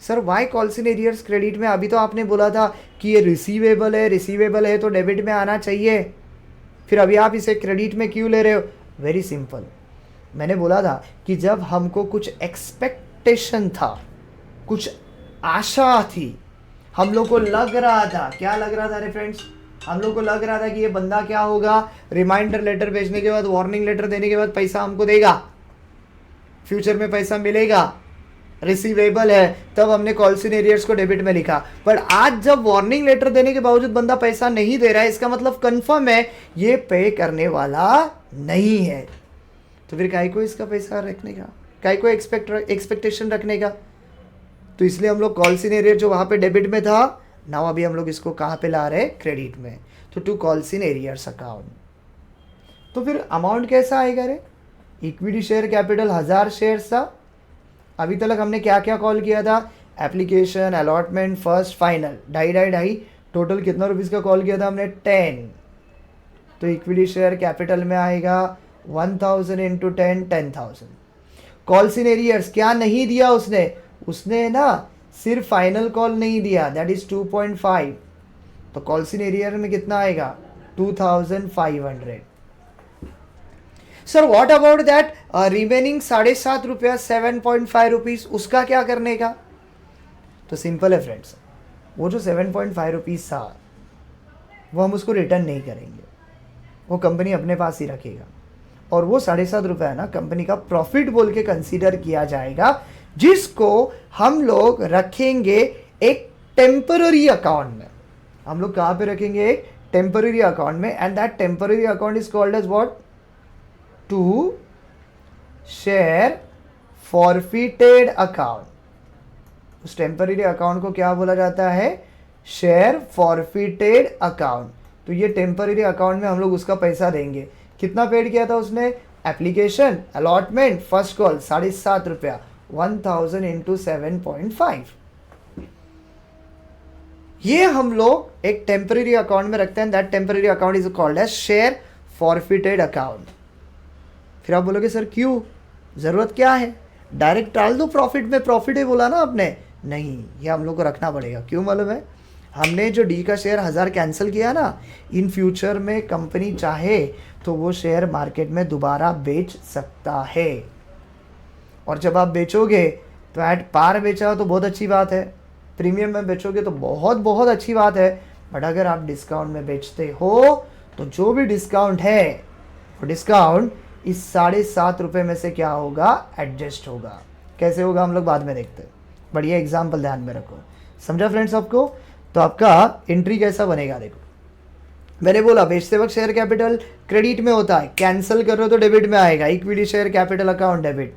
Sir why calls in arrears credit में, अभी तो आपने बोला था कि ये रिसीवेबल है, रिसीवेबल है तो डेबिट में आना चाहिए, फिर अभी आप इसे क्रेडिट में क्यों ले रहे हो। वेरी सिंपल, मैंने बोला था कि जब हमको कुछ एक्सपेक्टेशन था, कुछ आशा थी, हम लोग को लग रहा था, क्या लग रहा था अरे फ्रेंड्स, हम लोग को लग रहा था कि ये बंदा क्या होगा, रिमाइंडर लेटर भेजने के बाद, वार्निंग लेटर देने के बाद पैसा हमको देगा, फ्यूचर में पैसा मिलेगा, रिसीवेबल है, तब हमने कॉल्सिन एरियर्स को डेबिट में लिखा। पर आज जब वार्निंग लेटर देने के बावजूद बंदा पैसा नहीं दे रहा है, इसका मतलब कंफर्म है ये पे करने वाला नहीं है। तो फिर काहे को इसका पैसा रखने का, काहे को एक्सपेक्टेशन रखने का। तो इसलिए हम लोग कॉल्सिन एरियर जो वहां पे डेबिट में था, नाउ अभी हम लोग इसको कहाँ पे ला रहे हैं, क्रेडिट में। तो टू कॉल्सिन एरियर्स अकाउंट। तो फिर अमाउंट कैसा आएगा रे, इक्विटी शेयर कैपिटल 1000 शेयर्स था। अभी तक हमने क्या क्या कॉल किया था, एप्लीकेशन, अलॉटमेंट, फर्स्ट, फाइनल, ढाई, टोटल कितना रुपीस का कॉल किया था हमने, 10। तो इक्विटी शेयर कैपिटल में आएगा 1000 इंटू 10, 10,000। कॉल्सिन एरियर्स क्या नहीं दिया उसने, उसने ना सिर्फ फाइनल कॉल नहीं दिया, दैट इज 2.5। तो कॉल्सिन एरियर में कितना आएगा, 2500। Sir what about that remaining 7.5 रुपया, 7.5 रुपीज, उसका क्या करने का। तो सिंपल है फ्रेंड्स, वो जो 7.5 रुपीज था वो हम उसको रिटर्न नहीं करेंगे, वो कंपनी अपने पास ही रखेगा, और वो 7.5 रुपया है ना कंपनी का प्रॉफिट बोल के कंसीडर किया जाएगा, जिसको हम लोग रखेंगे एक टेम्पररी अकाउंट में। हम लोग कहाँ पे रखेंगे, एक टेम्पररी अकाउंट में, and that temporary account is called as what, to share forfeited account. उस टेम्पररी अकाउंट को क्या बोला जाता है, शेयर फॉरफिटेड अकाउंट। तो ये टेम्पररी अकाउंट में हम लोग उसका पैसा देंगे। कितना पेड किया था उसने, एप्लीकेशन, अलॉटमेंट, फर्स्ट कॉल 7.5 रुपया, 1000 इंटू 7.5। ये हम लोग एक टेम्पररी अकाउंट में रखते हैं, that temporary account is called as share forfeited account. फिर आप बोलोगे सर क्यों, जरूरत क्या है, डायरेक्ट डाल दो प्रॉफिट में, प्रॉफिट है बोला ना आपने, नहीं, ये हम लोग को रखना पड़ेगा। क्यों मालूम है, हमने जो डी का शेयर 1000 कैंसिल किया ना, इन फ्यूचर में कंपनी चाहे तो वो शेयर मार्केट में दोबारा बेच सकता है, और जब आप बेचोगे तो एट पार बेचा तो बहुत अच्छी बात है, प्रीमियम में बेचोगे तो बहुत बहुत अच्छी बात है। बट अगर आप डिस्काउंट में बेचते हो तो जो भी डिस्काउंट है वो डिस्काउंट इस 7.5 रुपये में से क्या होगा, एडजस्ट होगा। कैसे होगा हम लोग बाद में देखते हैं, बढ़िया एग्जाम्पल ध्यान में रखो। समझा फ्रेंड्स आपको। तो आपका एंट्री कैसा बनेगा, देखो मैंने बोला बेचते वक्त शेयर कैपिटल क्रेडिट में होता है, कैंसिल कर रहे हो तो डेबिट में आएगा, equity share capital account debit.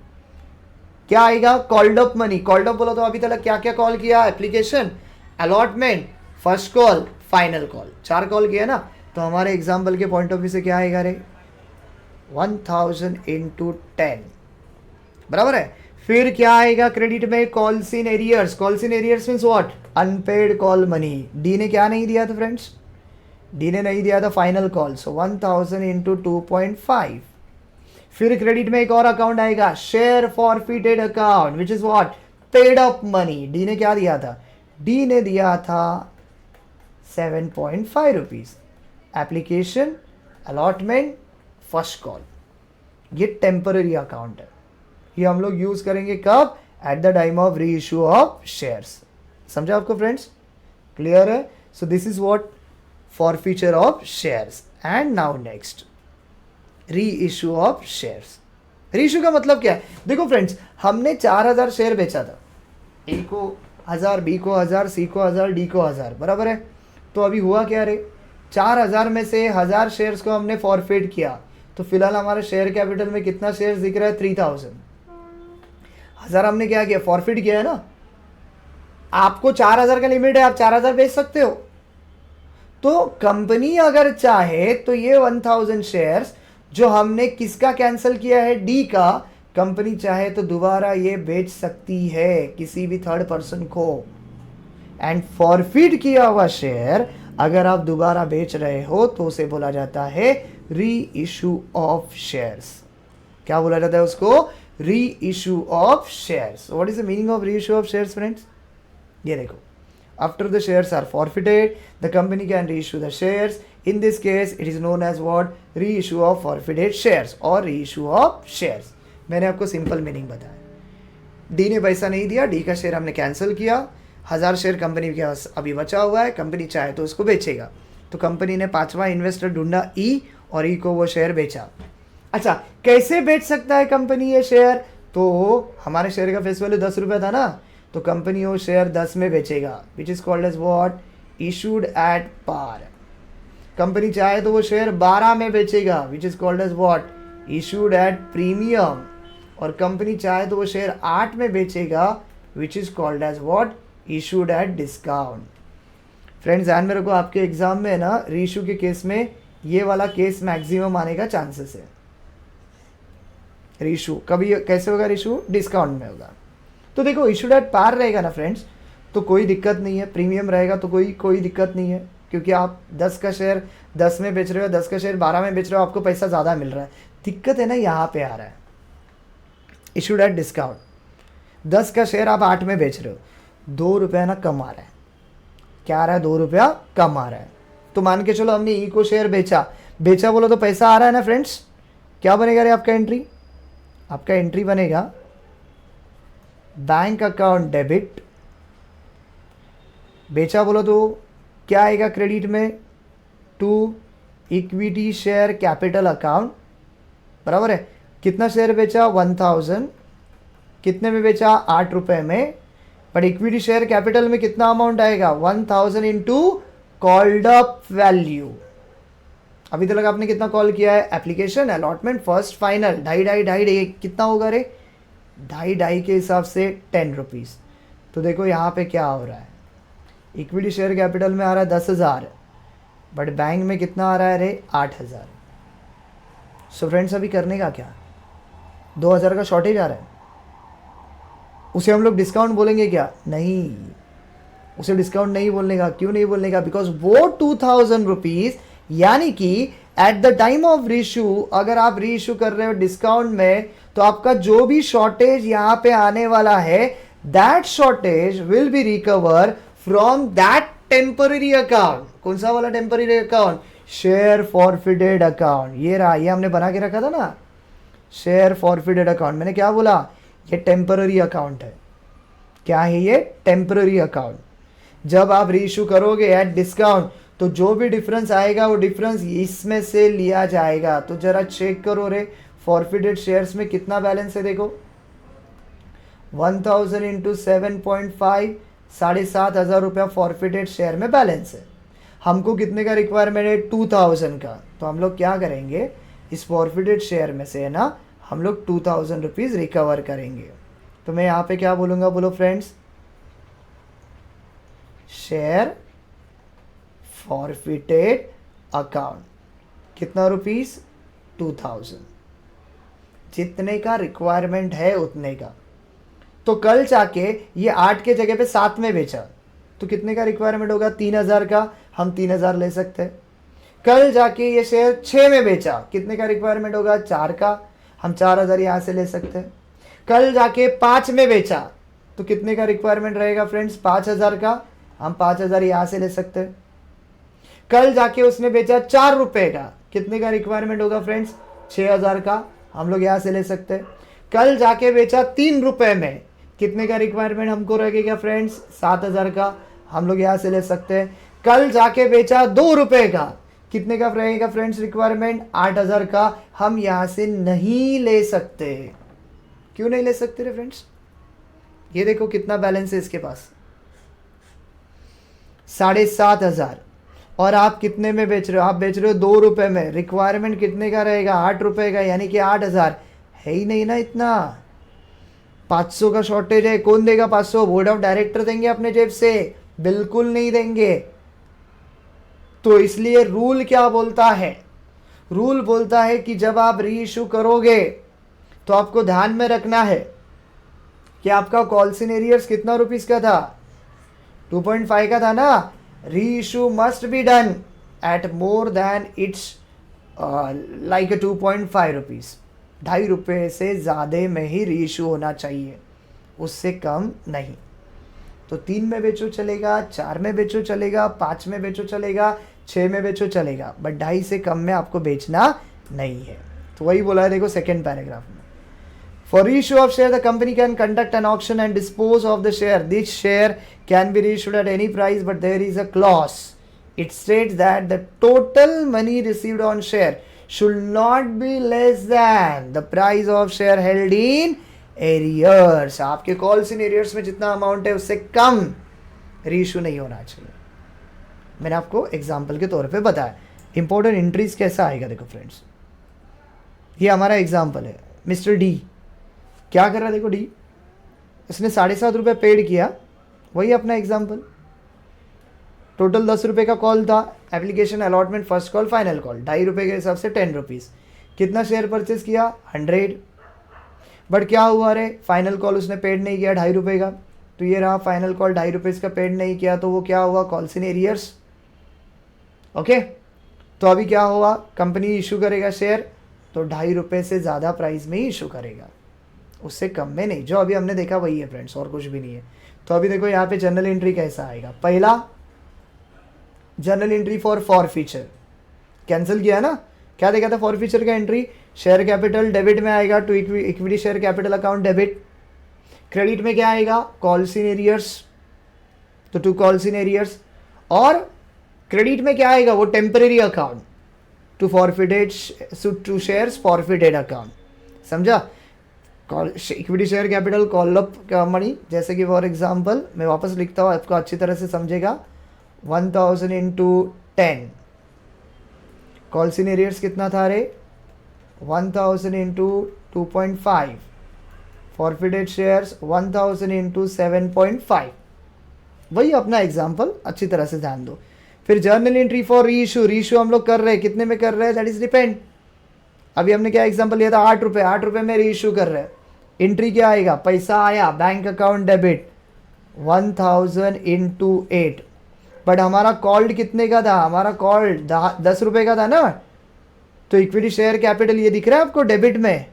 क्या आएगा, called up money. Called up बोला तो अभी तक क्या क्या कॉल किया, application, allotment, first call, final call, 4 call किया ना। तो हमारे एग्जाम्पल के पॉइंट ऑफ व्यू से क्या आएगा रे, 1000 इंटू 10, बराबर है। फिर क्या आएगा क्रेडिट में, calls in arrears. Calls in arrears means what, unpaid call money. D ने क्या नहीं दिया था फ्रेंड्स, डी ने नहीं दिया था फाइनल कॉल, सो 1000 इंटू 2.5। फिर क्रेडिट में एक और अकाउंट आएगा, share forfeited account, which is what, paid up money. D ने क्या दिया था, डी ने दिया था 7.5 rupees. Application, allotment, first call, ये टेम्पररी अकाउंट है, ये हम लोग यूज करेंगे कब, एट द टाइम ऑफ री इश्यू ऑफ शेयर्स। समझा आपको फ्रेंड्स, क्लियर है। So this is what forfeiture of shares. And now next, री इश्यू ऑफ शेयर्स। री इश्यू का मतलब क्या है, देखो फ्रेंड्स हमने 4000 शेयर बेचा था, ए को 1000, बी को 1000, सी को 1000, डी को 1000, बराबर है। तो अभी हुआ क्या रे, 4000 में से 1000 शेयर्स को हमने फॉरफिट किया, तो फिलहाल हमारे शेयर कैपिटल में कितना शेयर्स दिख रहा है, 3000। 1000 हमने क्या किया, फॉरफिट किया है ना। आपको 4,000 का लिमिट है, आप 4,000 बेच सकते हो। तो कंपनी अगर चाहे तो ये 1,000 शेयर्स जो हमने किसका कैंसिल किया है, डी का, कंपनी चाहे तो दोबारा ये बेच सकती है किसी भी थर्ड पर्सन को। एंड फॉरफिट किया हुआ शेयर अगर आप दोबारा बेच रहे हो तो उसे बोला जाता है री इशू ऑफ शेयर्स। क्या बोला जाता है उसको, री issue of shares. What is the meaning of री इशू ऑफ शेयर्स फ्रेंड्स, ये देखो, after the shares are forfeited the company can reissue the shares. In this case it is known as what, reissue of forfeited shares or reissue of shares। मैंने आपको simple meaning बताया। D ने पैसा नहीं दिया, D का share हमने cancel किया, 1,000 शेयर कंपनी के पास अभी बचा हुआ है, कंपनी चाहे तो उसको बेचेगा। तो कंपनी ने 5वां इन्वेस्टर ढूंढा ई, और ई को वो शेयर बेचा। अच्छा, कैसे बेच सकता है कंपनी ये शेयर, तो हमारे शेयर का फेस वैल्यू 10 रुपये था ना, तो कंपनी वो शेयर 10 में बेचेगा, which is called as what, issued at par. Company चाहे तो वो शेयर 12 में बेचेगा, which is called as what, issued at premium. और कंपनी चाहे तो वो शेयर 8 में बेचेगा, which is called as what, issued at discount. Friends ध्यान में रखो, आपके एग्जाम में ना रीइशू के केस में ये वाला केस मैक्सिमम आने का चांसेस है। रीइशू कभी कैसे होगा, रीइशू डिस्काउंट में होगा। तो देखो इशूड एट पार रहेगा ना फ्रेंड्स, तो कोई दिक्कत नहीं है, प्रीमियम रहेगा तो कोई दिक्कत नहीं है, क्योंकि आप 10 का शेयर 10 में बेच रहे हो, 10 का शेयर 12 में बेच रहे हो, आपको पैसा ज़्यादा मिल रहा है। दिक्कत है ना यहाँ पे आ रहा है, इशूड एट डिस्काउंट, 10 का शेयर आप 8 में बेच रहे हो, 2 रुपया ना कम आ रहा है। क्या आ रहा है, 2 रुपया कम आ रहा है। तो मान के चलो हमने ई को शेयर बेचा बोलो तो पैसा आ रहा है ना फ्रेंड्स। क्या बनेगा रे आपका एंट्री, आपका एंट्री बनेगा बैंक अकाउंट डेबिट, बेचा बोलो तो क्या आएगा क्रेडिट में, to equity share capital account, बराबर है। कितना शेयर बेचा, 1,000, कितने में बेचा, 8 रुपये में, बट इक्विटी शेयर कैपिटल में कितना अमाउंट आएगा, 1,000 इंटू कॉल्ड अप वैल्यू। अभी तक आपने कितना कॉल किया है, एप्लीकेशन, अलॉटमेंट, फर्स्ट, फाइनल, ढाई कितना होगा रे, ढाई के हिसाब से 10 रुपीज़। तो देखो यहाँ पे क्या हो रहा है, इक्विटी शेयर कैपिटल में आ रहा है 10,000, बट बैंक में कितना आ रहा है रे, 8,000। सो फ्रेंड्स अभी करने का क्या, 2,000 का शॉर्टेज आ रहा है, उसे हम लोग डिस्काउंट बोलेंगे क्या, नहीं, उसे डिस्काउंट नहीं बोलने का। क्यों नहीं बोलने का, बिकॉज वो 2,000 रुपीज़, यानी कि eight the time of reissue अगर आप रीइशू कर रहे हो डिस्काउंट में, तो आपका जो भी शॉर्टेज यहाँ पे आने वाला है, that shortage will be recover from that temporary account. कौन सा वाला temporary account, share forfeited account. ये रहा, ये हमने बना के रखा था ना, शेयर फॉरफिटेड अकाउंट। मैंने क्या बोला, ये टेम्पररी अकाउंट है। क्या है ये, टेम्पररी अकाउंट। जब आप रीइशू करोगे एट डिस्काउंट, तो जो भी डिफरेंस आएगा वो डिफरेंस इसमें से लिया जाएगा। तो जरा चेक करो रे, फॉरफिटेड शेयर्स में कितना बैलेंस है, देखो 1,000 इंटू 7.5, 7,500 रुपया फॉरफिटेड शेयर में बैलेंस है। हमको कितने का रिक्वायरमेंट है, 2,000 का। तो हम लोग क्या करेंगे, इस फॉरफिटेड शेयर में से है ना, हम लोग 2,000 रुपीज़ रिकवर करेंगे। तो मैं यहाँ पे क्या बोलूँगा, बोलो फ्रेंड्स, शेयर फॉरफिटेड अकाउंट, कितना रुपीस, 2,000, जितने का रिक्वायरमेंट है उतने का। तो कल जाके ये 8 के जगह पे 7 में बेचा, तो कितने का रिक्वायरमेंट होगा, 3,000 का, हम 3,000 ले सकते हैं। कल जाके ये शेयर 6 में बेचा, कितने का रिक्वायरमेंट होगा, 4 का, हम 4,000 यहाँ से ले सकते हैं। कल जाके 5 में बेचा, तो कितने का रिक्वायरमेंट रहेगा फ्रेंड्स, 5,000 का, हम 5,000 यहाँ से ले सकते हैं। कल जाके उसने बेचा 4 रुपए का, कितने का रिक्वायरमेंट होगा फ्रेंड्स, 6,000 का, हम लोग यहाँ से ले सकते हैं। कल जाके बेचा 3 रुपए में, कितने का रिक्वायरमेंट हमको रहेगा फ्रेंड्स, 7,000 का, हम लोग यहाँ से ले सकते हैं। कल जाके बेचा 2 रुपए का, कितने का रहेगा फ्रेंड्स रिक्वायरमेंट, 8,000 का, हम यहाँ से नहीं ले सकते। क्यों नहीं ले सकते रे फ्रेंड्स, ये देखो कितना बैलेंस है इसके पास, 7,500। और आप कितने में बेच रहे हो, आप बेच रहे हो 2 रुपए में, रिक्वायरमेंट कितने का रहेगा, 8 रुपए का, यानी कि 8,000 है ही नहीं ना इतना। 500 का शॉर्टेज है, कौन देगा 500? बोर्ड ऑफ डायरेक्टर देंगे अपने जेब से? बिल्कुल नहीं देंगे। तो इसलिए रूल क्या बोलता है? रूल बोलता है कि जब आप री इशू करोगे तो आपको ध्यान में रखना है कि आपका कॉल्स इन एरियर्स कितना रुपीस का था? 2.5 का था ना। री issue must be done at more than it's like 2.5 rupees. 2.5 रुपये से ज़्यादा में ही री इशू होना चाहिए, उससे कम नहीं। तो 3 में बेचो चलेगा, 4 में बेचो चलेगा, 5 में बेचो चलेगा, 6 में बेचो चलेगा, बट 2.5 से कम में आपको बेचना नहीं है। तो वही बोला है देखो सेकेंड पैराग्राफ में, for reissue of share the company can conduct an auction and dispose of the share. This share can be reissued at any price but there is a clause. It states that the total money received on share should not be less than the price of share held in arrears। आपके calls in arrears में जितना amount है उससे कम reissue नहीं होना चाहिए। मैंने आपको एग्जांपल के तौर पे बताया। इंपॉर्टेंट एंट्रीज कैसा आएगा देखो फ्रेंड्स, ये हमारा एग्जांपल है। मिस्टर डी क्या कर रहा है देखो, डी इसने 7.5 रुपये पेड किया, वही अपना एग्जांपल। टोटल 10 रुपये का कॉल था, application allotment first call final call, 2.5 रुपये के हिसाब से 10 रुपीज़। कितना शेयर परचेस किया? 100। बट क्या हुआ रे, फाइनल कॉल उसने पेड नहीं किया 2.5 रुपये का, तो ये रहा फाइनल कॉल 2.5 रुपये का पेड नहीं किया, तो वो क्या हुआ? Calls in arrears. ओके, तो अभी क्या हुआ? कंपनी इशू करेगा शेयर तो 2.5 रुपये से ज़्यादा प्राइस में ही इशू करेगा, उससे कम में नहीं। जो अभी हमने देखा वही है फ्रेंड्स, और कुछ भी नहीं है। तो अभी देखो यहाँ पे जर्नल एंट्री कैसा आएगा। पहला journal entry for forfeiture, cancel किया ना, क्या देखा था फॉरफीचर का एंट्री? शेयर कैपिटल डेबिट में आएगा to equity share capital account debit. Credit में क्या आएगा? कॉल्स इन एरियर्स, तो टू कॉल्स इन एरियर्स। और क्रेडिट में क्या आएगा? वो temporary account to forfeited to shares forfeited account. समझा? Equity share capital call up का मनी, जैसे कि फॉर एग्जांपल मैं वापस लिखता हूँ, आपको अच्छी तरह से समझेगा। 1000 इंटू 10, कॉल्स इन एरियर्स कितना था रे? 1000 इंटू 2.5, फॉरफिटेड शेयर्स 1000 इंटू 7.5। वही अपना एग्जाम्पल, अच्छी तरह से ध्यान दो। फिर journal entry for reissue, reissue हम लोग कर रहे हैं, कितने में कर रहे हैं? That is depend. अभी हमने क्या एग्जाम्पल लिया था? 8 रुपये, 8 रुपये में रीइश्यू कर रहे हैं। एंट्री क्या आएगा? पैसा आया, bank account debit 1000 into 8। But हमारा कॉल्ड कितने का था? हमारा कॉल्ड 10 रुपये का था ना, तो इक्विटी शेयर कैपिटल ये दिख रहा है आपको डेबिट में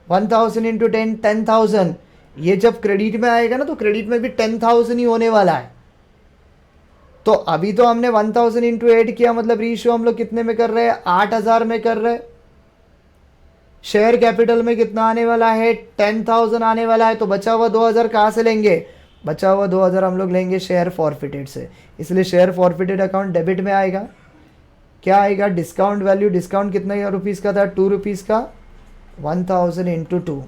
1000 इंटू 10, 10,000। ये जब क्रेडिट में आएगा ना, तो क्रेडिट में भी 10,000 ही होने वाला है। तो अभी तो हमने 1000 इंटू 8 किया, मतलब रीइश्यू हम लोग कितने में कर रहे हैं? 8,000 में कर रहे हैं। शेयर कैपिटल में कितना आने वाला है? 10,000 आने वाला है। तो बचा हुआ 2,000 कहाँ से लेंगे? बचा हुआ 2,000 हम लोग लेंगे शेयर फॉरफिटेड से, इसलिए शेयर फॉरफिटेड अकाउंट डेबिट में आएगा। क्या आएगा? डिस्काउंट वैल्यू, डिस्काउंट कितना रुपीज़ का था? 2 रुपीज़ का। 1000 इंटू 2,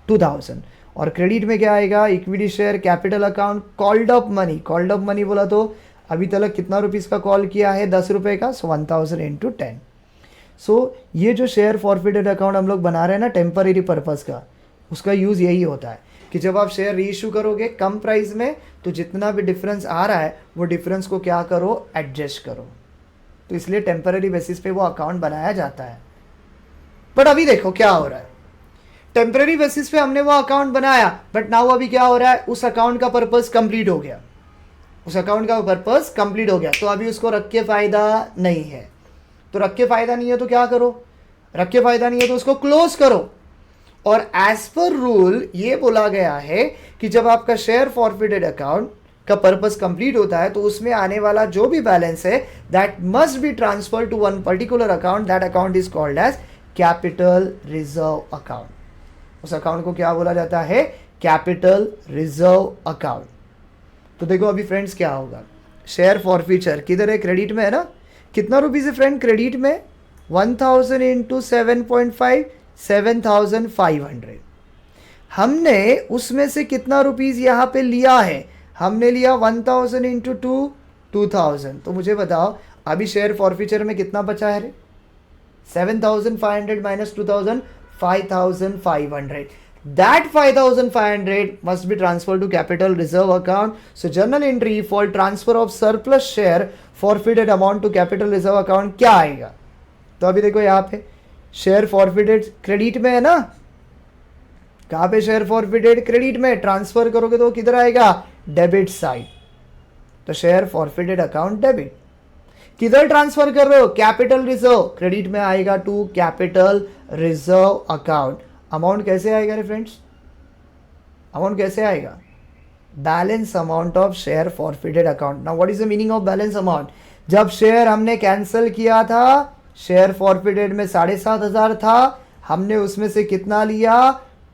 2000। और क्रेडिट में क्या आएगा? Equity share capital account called up money. Called up money बोला तो अभी तक कितना रुपीज़ का कॉल किया है? 10 रुपये का। सो 1000 इंटू 10। सो ये जो शेयर फॉरफिटेड अकाउंट हम लोग बना रहे हैं ना टेम्पररी पर्पज़ का, उसका यूज़ यही होता है कि जब आप शेयर रीइश्यू करोगे कम प्राइस में, तो जितना भी डिफरेंस आ रहा है वो डिफरेंस को क्या करो? एडजस्ट करो। तो इसलिए टेम्पररी बेसिस पे वो अकाउंट बनाया जाता है। बट अभी देखो क्या हो रहा है, टेम्पररी बेसिस पे हमने वो अकाउंट बनाया, बट नाउ अभी क्या हो रहा है? उस अकाउंट का पर्पस कंप्लीट हो गया, उस अकाउंट का पर्पस कंप्लीट हो गया, तो अभी उसको रख के फायदा नहीं है। तो रख के फायदा नहीं है तो क्या करो? रख के फायदा नहीं है तो उसको क्लोज करो। और एज पर रूल ये बोला गया है कि जब आपका शेयर फॉरफिटेड अकाउंट का पर्पस कंप्लीट होता है तो उसमें आने वाला जो भी बैलेंस है that must be transfer to one particular account. That account is called as capital reserve account. उस अकाउंट को क्या बोला जाता है? Capital reserve account. तो देखो अभी फ्रेंड्स क्या होगा, शेयर फॉरफीचर किधर है? क्रेडिट में है ना। कितना रुपीज़ है फ्रेंड क्रेडिट में? 1000 इंटू 7.5, 7,500। हमने उसमें से कितना रुपीज़ यहाँ पे लिया है? हमने लिया 1000 इंटू 2, 2000। तो मुझे बताओ अभी शेयर फॉरफीचर में कितना बचा है रे? 7,500 minus 2,000, 5,500। that 5500 must be transferred to capital reserve account. So journal entry for transfer of surplus share forfeited amount to capital reserve account क्या आएगा? तो अभी देखो यहाँ पे शेयर फॉरफिटेड क्रेडिट में है ना, कहाँ पे शेयर फॉरफिटेड क्रेडिट में, ट्रांसफर करोगे तो किधर आएगा, डेबिट साइड, तो शेयर फॉरफिटेड अकाउंट डेबिट। किधर ट्रांसफर कर रहे हो, कैपिटल रिजर्व, क्रेडिट में आएगा to capital reserve account. Amount कैसे आएगा रे फ्रेंड्स, अमाउंट कैसे आएगा, balance amount of share forfeited account. Now what is the meaning of balance amount, जब शेयर हमने कैंसिल किया था, शेयर फॉरफिटेड में 7,500 था, हमने उसमें से कितना लिया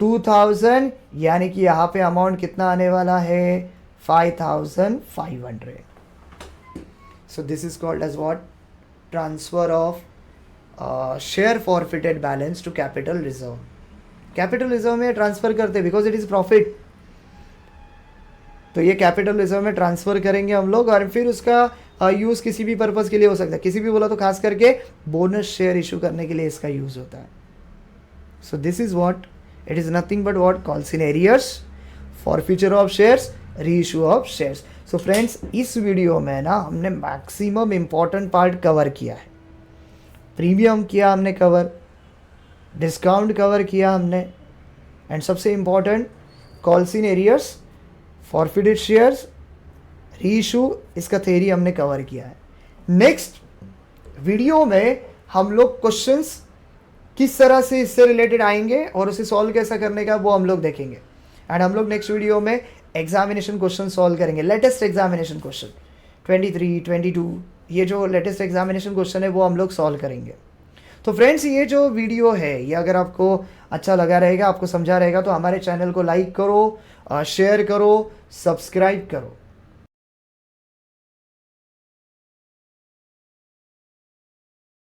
2,000, यानी कि यहाँ पे अमाउंट कितना आने वाला है 5,500। So this is called as what, transfer of share forfeited balance to capital reserve. Capital reserve में ट्रांसफर करते बिकॉज इट इज प्रॉफिट, तो ये कैपिटल रिजर्व में ट्रांसफर करेंगे हम लोग, और फिर उसका यूज़ किसी भी पर्पज़ के लिए हो सकता है, किसी भी बोला तो खास करके बोनस शेयर इशू करने के लिए इसका यूज़ होता है। So this is what, it is nothing but what, calls in arrears, forfeiture of shares, reissue of shares. So friends, इस वीडियो में ना हमने मैक्सिमम इंपॉर्टेंट पार्ट कवर किया है। प्रीमियम किया हमने कवर, डिस्काउंट कवर किया हमने, एंड सबसे important calls in arrears, forfeited shares, री इशू, इसका थ्योरी हमने कवर किया है। नेक्स्ट वीडियो में हम लोग क्वेश्चंस किस तरह से इससे रिलेटेड आएंगे और उसे सॉल्व कैसा करने का वो हम लोग देखेंगे। एंड हम लोग नेक्स्ट वीडियो में एग्जामिनेशन क्वेश्चन सॉल्व करेंगे, लेटेस्ट एग्जामिनेशन क्वेश्चन 23, 22, ये जो लेटेस्ट एग्जामिनेशन क्वेश्चन है वो हम लोग सॉल्व करेंगे। तो फ्रेंड्स, ये जो वीडियो है ये अगर आपको अच्छा लगा रहेगा, आपको समझा रहेगा, तो हमारे चैनल को लाइक करो, शेयर करो, सब्सक्राइब करो।